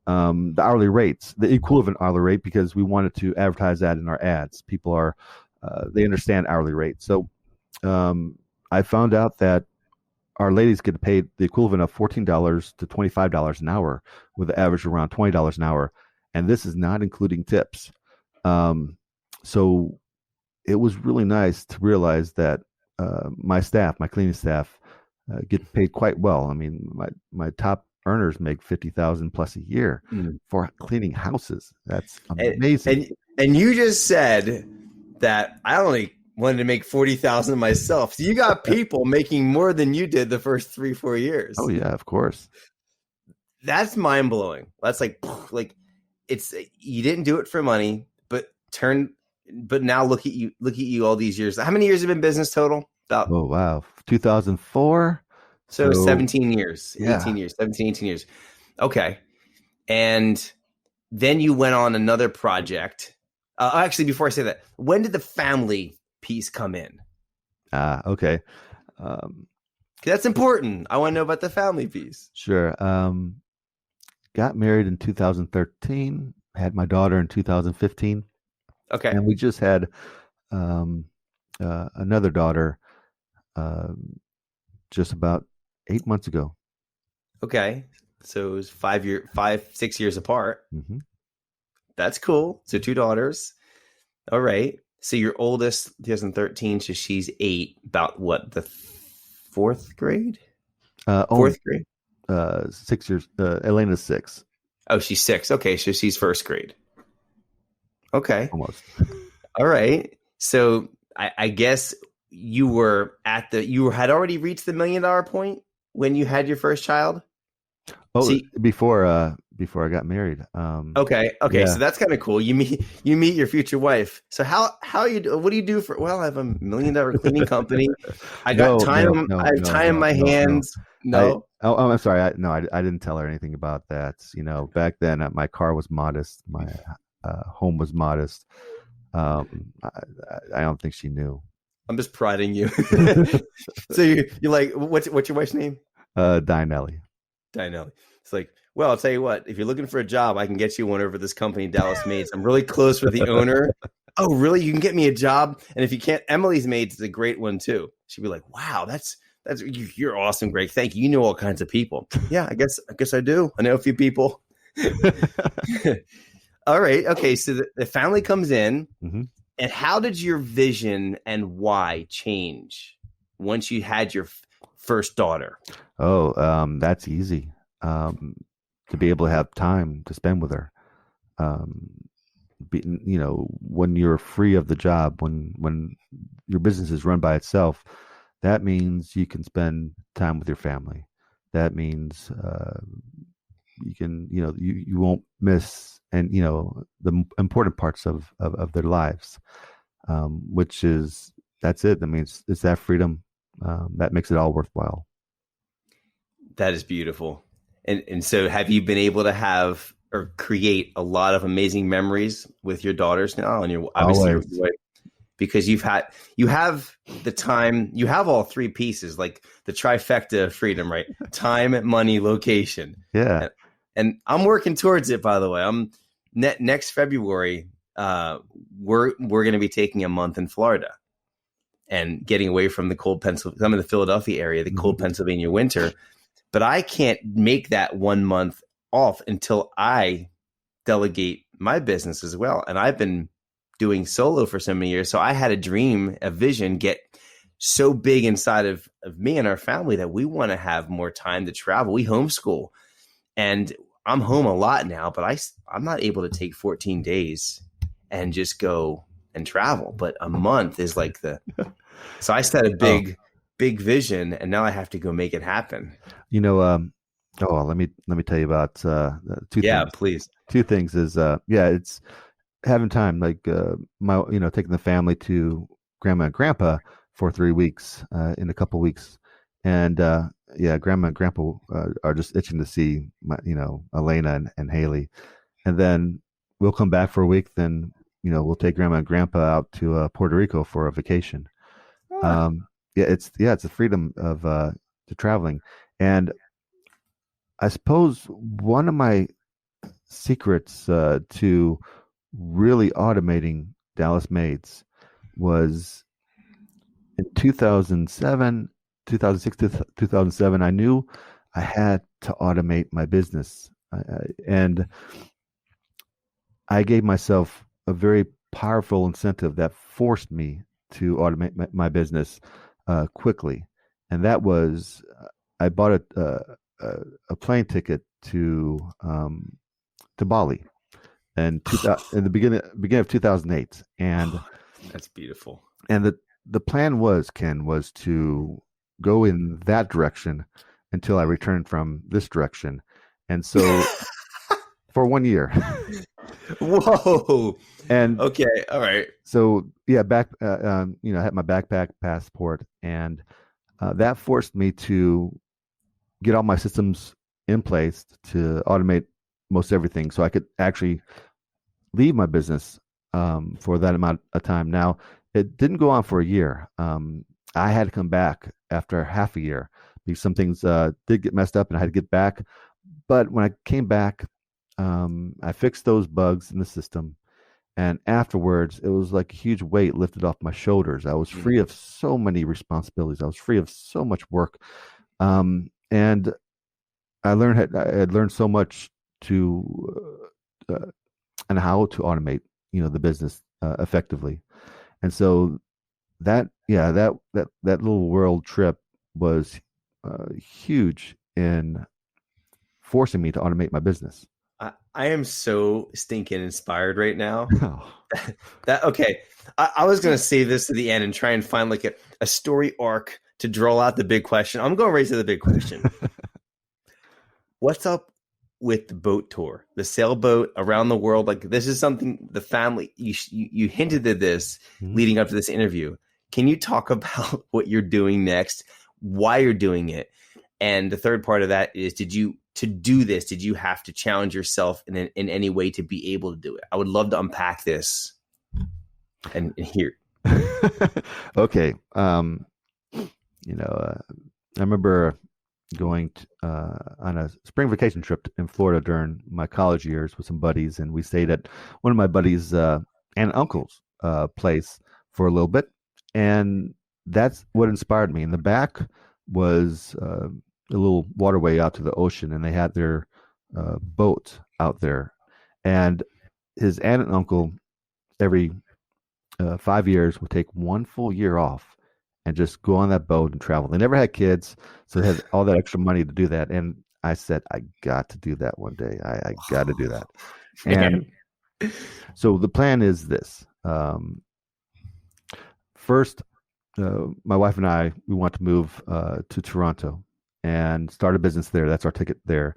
the hourly rates, the equivalent hourly rate, because we wanted to advertise that in our ads. People are, they understand hourly rates. So I found out that our ladies get paid the equivalent of $14 to $25 an hour, with the average around $20 an hour. And this is not including tips. So it was really nice to realize that my cleaning staff, get paid quite well. I mean, my top earners make $50,000 plus a year for cleaning houses. That's amazing. And you just said that I only wanted to make $40,000 myself. So you got people making more than you did the first 3-4 years. Oh yeah, of course. That's mind blowing. That's like it's, you didn't do it for money, but now look at you all these years. How many years have been in business total? About, oh wow, 2004. So 17 years, yeah. 18 years, 17, 18 years. Okay. And then you went on another project. Actually, before I say that, when did the family piece come in? Okay. That's important. I want to know about the family piece. Sure. Got married in 2013, had my daughter in 2015. Okay. And we just had another daughter just about 8 months ago. Okay. So it was 6 years apart. Mm-hmm. That's cool. So 2 daughters. All right. So your oldest, 2013, so she's 8, about what, the 4th grade? 4th grade? 6 years. Elena's 6. Oh, she's 6. Okay, so she's first grade. Okay. Almost. All right. So I guess you had already reached the $1 million point when you had your first child. Oh, See, before I got married. okay. Yeah. So that's kind of cool. You meet your future wife. So how you what do you do for? Well, I have a $1 million cleaning company. I got time. I have time in my hands. No. I'm sorry. I didn't tell her anything about that. Back then my car was modest. My home was modest. I don't think she knew. I'm just prodding you. So you're like, what's your wife's name? Dinelli. It's like, well, I'll tell you what, if you're looking for a job, I can get you one over this company, Dallas Maids. I'm really close with the owner. Oh, really? You can get me a job? And if you can't, Emily's Maids is a great one too. She'd be like, wow, you're awesome, Greg. Thank you. You know all kinds of people. Yeah, I guess I do. I know a few people. All right. Okay. So the family comes in. Mm-hmm. And how did your vision and why change once you had your first daughter? Oh, that's easy. To be able to have time to spend with her. When you're free of the job, when your business is run by itself, that means you can spend time with your family. That means you can, you won't miss the important parts of their lives, that's it. I mean, it's that freedom that makes it all worthwhile. That is beautiful. And so have you been able to have or create a lot of amazing memories with your daughters now and your wife? Because you have the time, you have all three pieces, like the trifecta of freedom, right? Time, money, location. Yeah. And I'm working towards it, by the way. I'm next February, we're going to be taking a month in Florida and getting away from the cold Pennsylvania. I'm in the Philadelphia area, the cold Pennsylvania winter. But I can't make that 1 month off until I delegate my business as well. And I've been doing solo for so many years. So I had a dream, a vision get so big inside of me and our family that we want to have more time to travel. We homeschool. And I'm home a lot now, but I'm not able to take 14 days and just go and travel. But a month is like so I set a big vision, and now I have to go make it happen. Let me tell you about two things. Yeah, please. Two things is it's having time, like taking the family to grandma and grandpa for 3 weeks in a couple weeks. And grandma and grandpa are just itching to see Elena and Haley. And then we'll come back for a week. Then, we'll take grandma and grandpa out to Puerto Rico for a vacation. It's the freedom of to traveling. And I suppose one of my secrets to really automating Dallas Maids was in 2006, 2007, I knew I had to automate my business. And I gave myself a very powerful incentive that forced me to automate my business quickly. And that was, I bought a plane ticket to Bali in the beginning of 2008. And that's beautiful. And the plan was to go in that direction until I returned from this direction. And so for 1 year. Whoa. And okay. All right. So I had my backpack passport, and that forced me to get all my systems in place to automate most everything, so I could actually leave my business for that amount of time. Now, it didn't go on for a year. I had to come back after half a year because some things did get messed up and I had to get back. But when I came back, I fixed those bugs in the system. And afterwards, it was like a huge weight lifted off my shoulders. I was free of so many responsibilities. I was free of so much work. And I had learned so much and how to automate, the business effectively. And so that little world trip was huge in forcing me to automate my business. I am so stinking inspired right now. Oh. Okay. I was going to save this to the end and try and find like a story arc to draw out the big question. I'm going right to the big question. What's up with the boat tour, the sailboat around the world? Like, this is something the family, you hinted at this leading up to this interview. Can you talk about what you're doing next, why you're doing it? And the third part of that is, to do this, did you have to challenge yourself in any way to be able to do it? I would love to unpack this and hear. Okay. I remember going on a spring vacation trip in Florida during my college years with some buddies, and we stayed at one of my buddies' aunt and uncle's place for a little bit, and that's what inspired me. In the back was a little waterway out to the ocean, and they had their boat out there, and his aunt and uncle every 5 years would take one full year off and just go on that boat and travel. They never had kids, so they had all that extra money to do that. And I said, I got to do that one day. I got to do that. And so the plan is this. First, my wife and I, we want to move to Toronto and start a business there. That's our ticket there.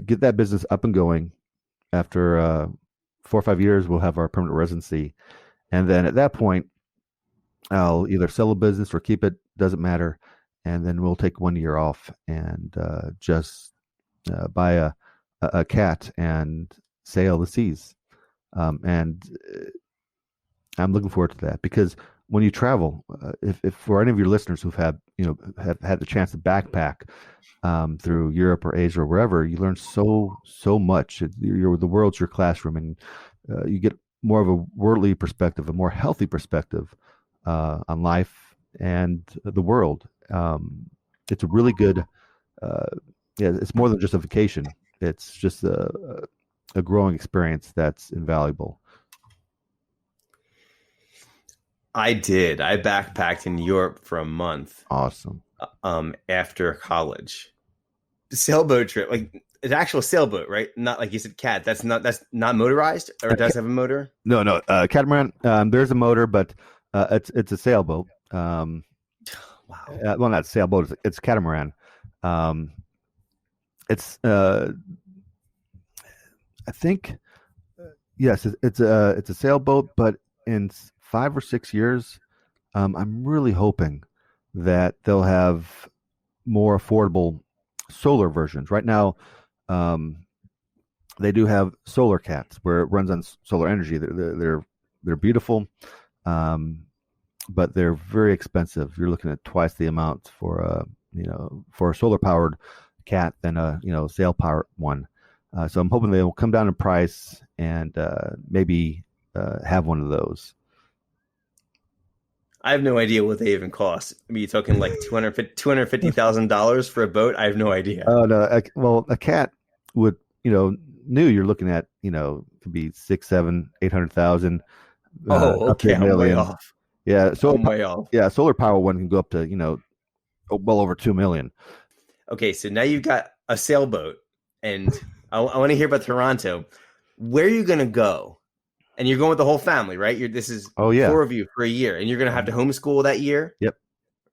Get that business up and going. After 4 or 5 years, we'll have our permanent residency. And then at that point, I'll either sell a business or keep it, doesn't matter. And then we'll take 1 year off and just buy a cat and sail the seas. And I'm looking forward to that, because when you travel, if for any of your listeners who've have had the chance to backpack through Europe or Asia or wherever, you learn so much. The world's your classroom, and you get more of a worldly perspective, a more healthy perspective on life and the world. It's a really good, it's more than just a vacation. It's just a growing experience that's invaluable. I did. I backpacked in Europe for a month. Awesome. After college, sailboat trip, like an actual sailboat, right? Not like you said, cat. That's not motorized, or does it have a motor? No. Catamaran. There's a motor, but it's a sailboat. Wow. Well, not sailboat. It's catamaran. It's I think yes, it's a sailboat, but in 5 or 6 years, I'm really hoping that they'll have more affordable solar versions. Right now, they do have solar cats where it runs on solar energy. They're beautiful, but they're very expensive. You're looking at twice the amount for a solar powered cat than a sail powered one. So I'm hoping they will come down in price and maybe have one of those. I have no idea what they even cost. I mean, you're talking like $250,000 for a boat. I have no idea. Oh no! A cat would, new. You're looking at, could be 6, 7, 800,000. Okay, I'm way off. Yeah, I'm way off. Yeah, solar power one can go up to well over 2 million. Okay, so now you've got a sailboat, and I want to hear about Toronto. Where are you going to go? And you're going with the whole family, right? This is 4 of you for a year, and you're going to have to homeschool that year. Yep.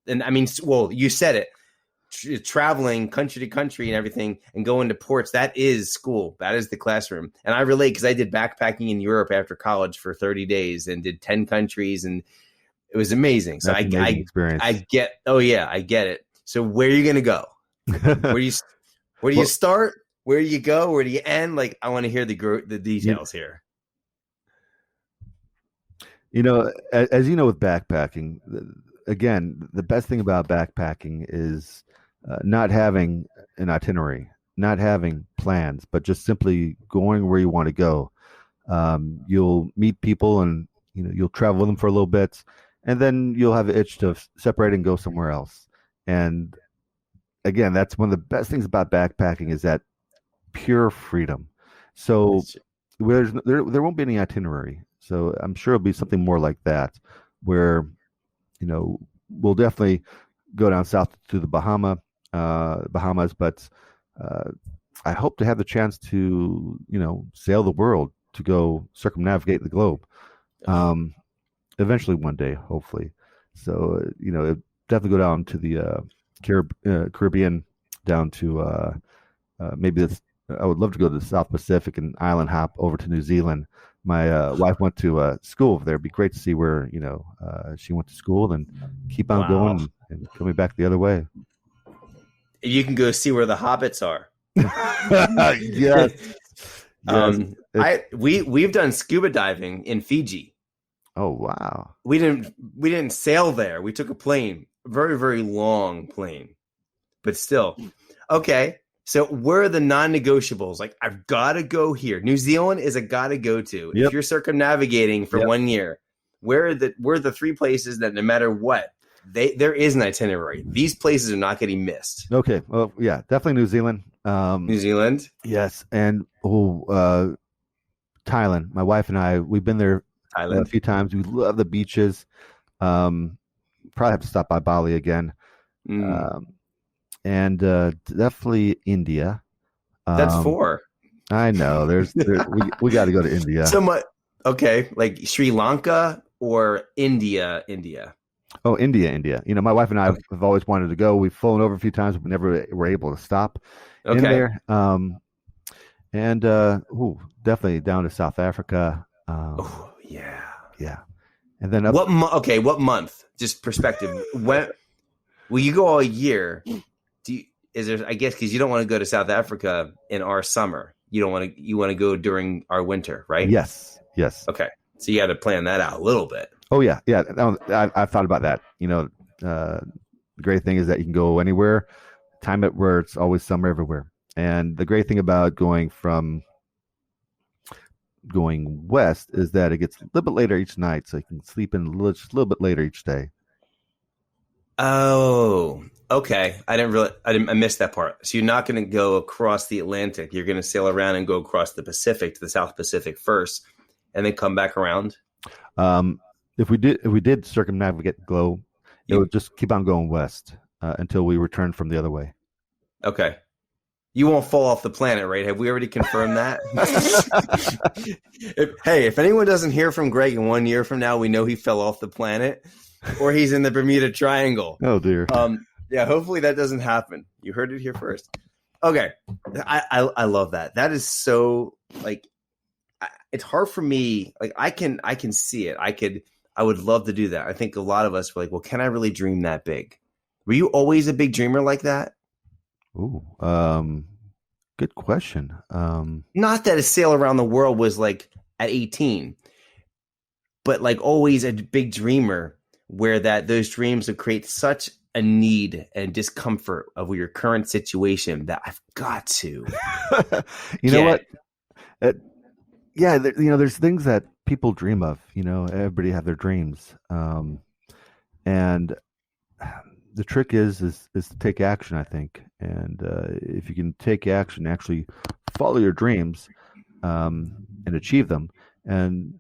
And I mean, well, you said it, traveling country to country and everything, and going to ports. That is school. That is the classroom. And I relate, because I did backpacking in Europe after college for 30 days and did 10 countries, and it was amazing. So That's amazing experience. I get it. So where are you going to go? Where do you start? Where do you go? Where do you end? Like, I want to hear the details here. As you know, with backpacking, again, the best thing about backpacking is not having an itinerary, not having plans, but just simply going where you want to go. You'll meet people, and you'll travel with them for a little bit, and then you'll have an itch to separate and go somewhere else. And again, that's one of the best things about backpacking, is that pure freedom. So there won't be any itinerary. So I'm sure it'll be something more like that, where, we'll definitely go down south to the Bahamas, but I hope to have the chance to, sail the world, to go circumnavigate the globe. Eventually one day, hopefully. So, definitely go down to the Caribbean, down to maybe this. I would love to go to the South Pacific and island hop over to New Zealand. My wife went to school over there. It'd be great to see where, she went to school, and keep on going and coming back the other way. You can go see where the hobbits are. Yes. We've done scuba diving in Fiji. Oh wow. We didn't sail there. We took a plane, a very, very long plane, but still. Okay. So where are the non-negotiables? Like, I've got to go here. New Zealand is a got to go to. Yep. If you're circumnavigating for 1 year, where are the three places that no matter what, there is an itinerary. These places are not getting missed. Okay. Well, yeah, definitely New Zealand. New Zealand? Yes. And Thailand. My wife and I, we've been there a few times. We love the beaches. Probably have to stop by Bali again. And definitely India. That's 4. I know. We got to go to India. Okay, like Sri Lanka or India. Oh, India. My wife and I have always wanted to go. We've flown over a few times, but never were able to stop in there. And definitely down to South Africa. Yeah. And then what month? Just perspective. When will you go all year? I guess because you don't want to go to South Africa in our summer. You want to go during our winter, right? Yes. Okay, so you got to plan that out a little bit. Oh yeah. I've thought about that. The great thing is that you can go anywhere, time it where it's always summer everywhere. And the great thing about going west is that it gets a little bit later each night, so you can sleep in just a little bit later each day. Oh, okay. I missed that part. So you're not going to go across the Atlantic. You're going to sail around and go across the Pacific to the South Pacific first, and then come back around. If we did circumnavigate the globe, it would just keep on going west until we return from the other way. Okay. You won't fall off the planet, right? Have we already confirmed that? If anyone doesn't hear from Greg in 1 year from now, we know he fell off the planet, or he's in the Bermuda Triangle. Oh dear. Yeah. Hopefully that doesn't happen. You heard it here first. Okay. I love that. That is so it's hard for me. Like I can see it. I would love to do that. I think a lot of us were like, well, can I really dream that big? Were you always a big dreamer like that? Ooh, good question. Not that a sail around the world was like at 18, but like always a big dreamer where those dreams would create such a need and discomfort of your current situation that I've got to. Know what? There's things that people dream of. Everybody have their dreams, and the trick is to take action, I think. And if you can take action, actually follow your dreams and achieve them. And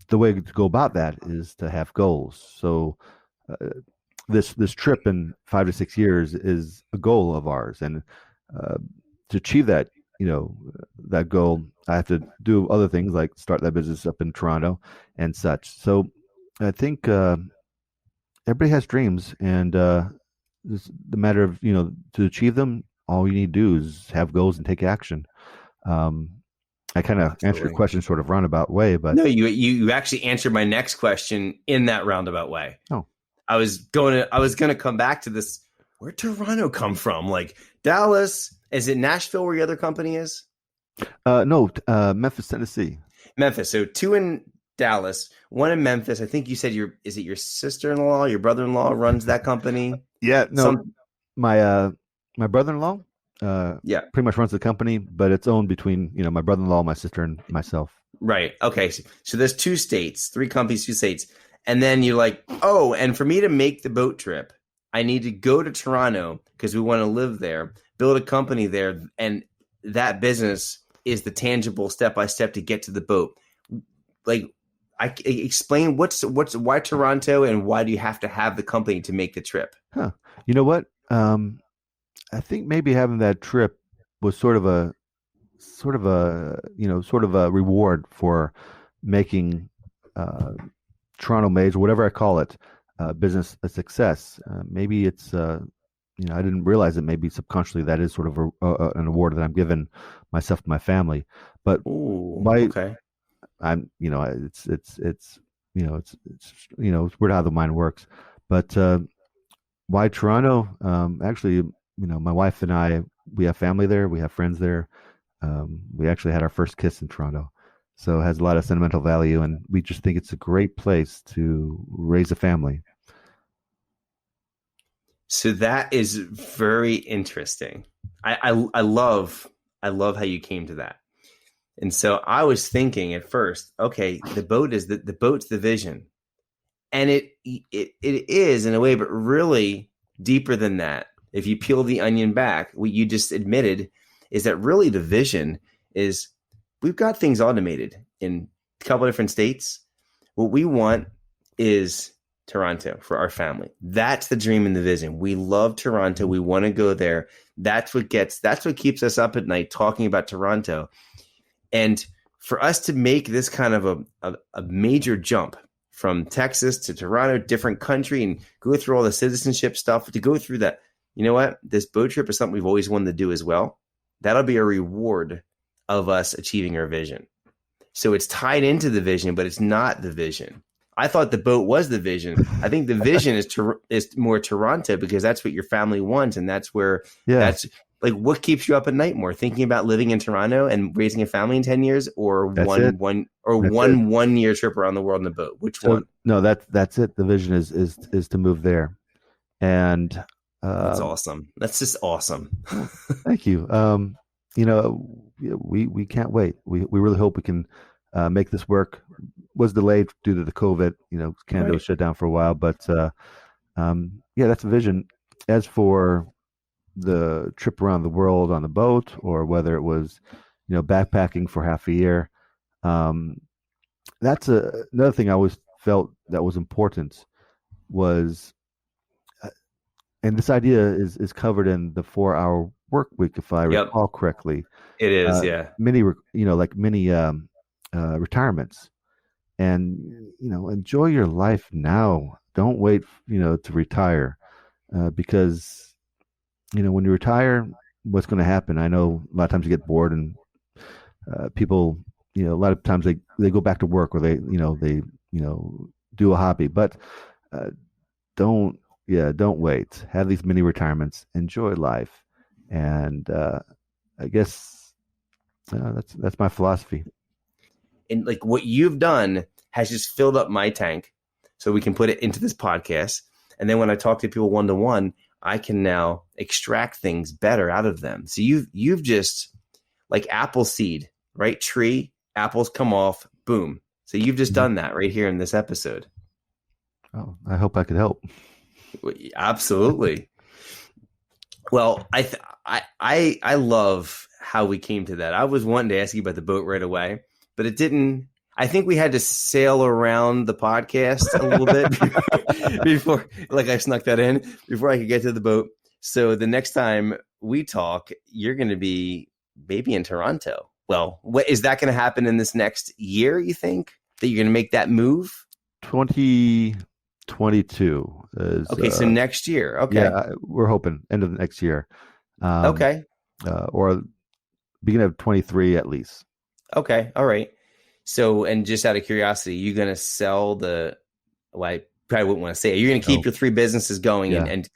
the way to go about that is to have goals. So this trip in 5 to 6 years is a goal of ours. And to achieve that, that goal, I have to do other things like start that business up in Toronto and such. So I think everybody has dreams, and it's the matter of to achieve them. All you need to do is have goals and take action. I kind of answered your question sort of roundabout way, but no, you actually answered my next question in that roundabout way. Oh, I was going to come back to this. Where'd Toronto come from? Like Dallas? Is it Nashville where your other company is? No, Memphis, Tennessee. Memphis. So 2 in Dallas, 1 in Memphis. I think you said is it your sister-in-law, your brother-in-law runs that company? Yeah, no, my brother-in-law, pretty much runs the company, but it's owned between my brother-in-law, my sister, and myself. Right. Okay. So there's 2 states, 3 companies, 2 states, and then you're like, oh, and for me to make the boat trip, I need to go to Toronto because we want to live there, build a company there, and that business is the tangible step-by-step to get to the boat. Like, I explain why Toronto and why do you have to have the company to make the trip? Huh. You know what? I think maybe having that trip was sort of a reward for making Toronto Maids, whatever I call it, business a success. Maybe it's I didn't realize it. Maybe subconsciously that is sort of an award that I'm giving myself and my family. But Ooh, my okay. I'm it's weird how the mind works. But why Toronto? Actually, my wife and I, we have family there, we have friends there. We actually had our first kiss in Toronto, so it has a lot of sentimental value, and we just think it's a great place to raise a family. So that is very interesting. I love how you came to that. And so I was thinking at first, okay, the boat's the vision. And it is in a way, but really deeper than that. If you peel the onion back, what you just admitted is that really the vision is we've got things automated in a couple of different states. What we want is Toronto for our family. That's the dream and the vision. We love Toronto. We want to go there. That's what keeps us up at night talking about Toronto. And for us to make this kind of a major jump from Texas to Toronto, different country, and go through all the citizenship stuff, to go through that, you know what? This boat trip is something we've always wanted to do as well. That'll be a reward of us achieving our vision. So it's tied into the vision, but it's not the vision. I thought the boat was the vision. I think the vision is more Toronto, because that's what your family wants, and that's where that's like what keeps you up at night more, thinking about living in Toronto and raising a family in 10 years, or one year trip around the world in a boat. Which one? No, that's it. The vision is to move there, and that's awesome. That's just awesome. Thank you. We can't wait. We really hope we can make this work. Was delayed due to the COVID. Canada was shut down for a while, but that's a vision. As for the trip around the world on the boat, or whether it was, backpacking for half a year, that's another thing I always felt that was important was, and this idea is covered in the 4-hour work week, if I recall correctly. It is, many retirements. And enjoy your life now. Don't wait to retire, because when you retire, what's going to happen? I know a lot of times you get bored, and people, a lot of times they go back to work, or they do a hobby. But don't wait. Have these mini retirements. Enjoy life, and I guess that's my philosophy. And like what you've done has just filled up my tank, so we can put it into this podcast. And then when I talk to people one-to-one, I can now extract things better out of them. So you've just, like apple seed, right? Tree, apples come off, boom. So you've just done that right here in this episode. Oh, I hope I could help. Absolutely. Well, I love how we came to that. I was wanting to ask you about the boat right away, but it didn't. I think we had to sail around the podcast a little bit before, like I snuck that in before I could get to the boat. So the next time we talk, you're going to be maybe in Toronto. Well, what is that going to happen in this next year? You think that you're going to make that move? 2022 is okay. So next year, okay. Yeah, we're hoping end of next year. Okay. Or beginning of 23 at least. Okay. All right. So, and just out of curiosity, you're going to sell well, I probably wouldn't want to say it. You're going to keep your 3 businesses going and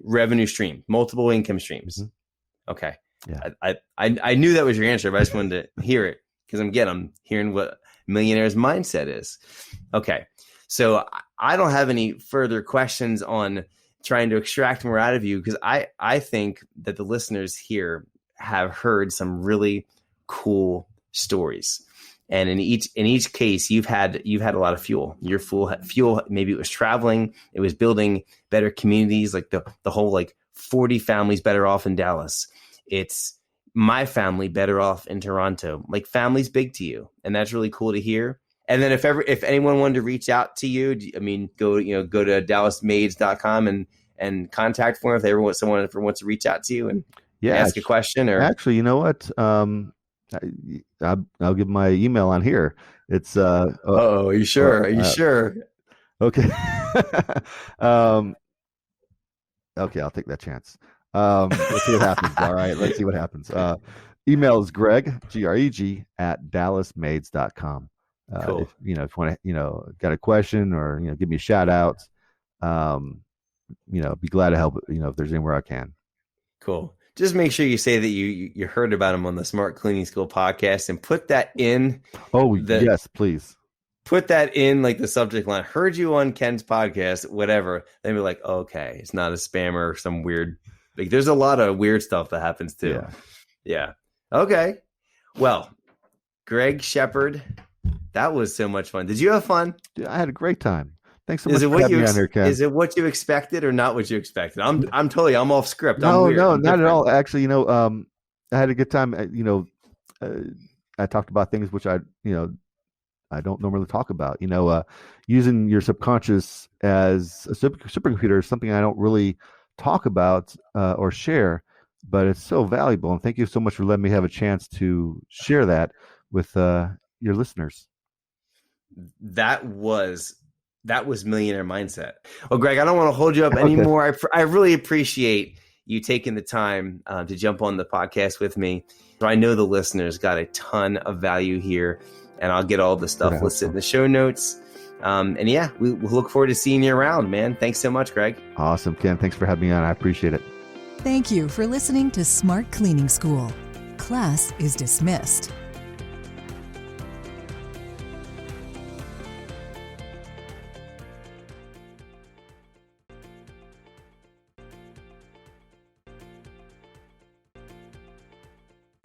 revenue stream, multiple income streams. Mm-hmm. Okay. Yeah. I knew that was your answer, but I just wanted to hear it because I'm hearing what Millionaire's mindset is. Okay. So I don't have any further questions on trying to extract more out of you, because I think that the listeners here have heard some really cool stories. And in each case, you've had a lot of fuel. Your fuel, maybe it was traveling, it was building better communities, like the whole like 40 families better off in Dallas. It's my family better off in Toronto. Like family's big to you, and that's really cool to hear. And then if anyone wanted to reach out to you, go to dallasmaids.com and contact for them if someone wants to reach out to you. And Yeah, ask a question or actually, you know what? I'll give my email on here. It's oh, are you sure? Are you sure? Okay. um, okay, I'll take that chance. Let's see what happens. All right, let's see what happens. Email is Greg, Greg, at dallasmaids.com. Cool. If you want to, got a question or give me a shout out, be glad to help. If there's anywhere I can. Cool. Just make sure you say that you heard about him on the Smart Cleaning School podcast and put that in. Oh, yes, please. Put that in like the subject line. Heard you on Ken's podcast, whatever. Then be like, okay, it's not a spammer or some weird. Like, there's a lot of weird stuff that happens too. Yeah. Okay. Well, Greg Shepard, that was so much fun. Did you have fun? Dude, I had a great time. Thanks so much for having me on here, Ken. Is it what you expected or not what you expected? I'm off script. No, not at all. Actually, I had a good time. I talked about things which I don't normally talk about. Using your subconscious as a supercomputer is something I don't really talk about or share, but it's so valuable. And thank you so much for letting me have a chance to share that with your listeners. That was Millionaire Mindset. Well, Greg, I don't want to hold you up anymore. I really appreciate you taking the time to jump on the podcast with me. I know the listeners got a ton of value here, and I'll get all the stuff listed in the show notes. And yeah, we'll look forward to seeing you around, man. Thanks so much, Greg. Awesome, Ken. Thanks for having me on. I appreciate it. Thank you for listening to Smart Cleaning School. Class is dismissed.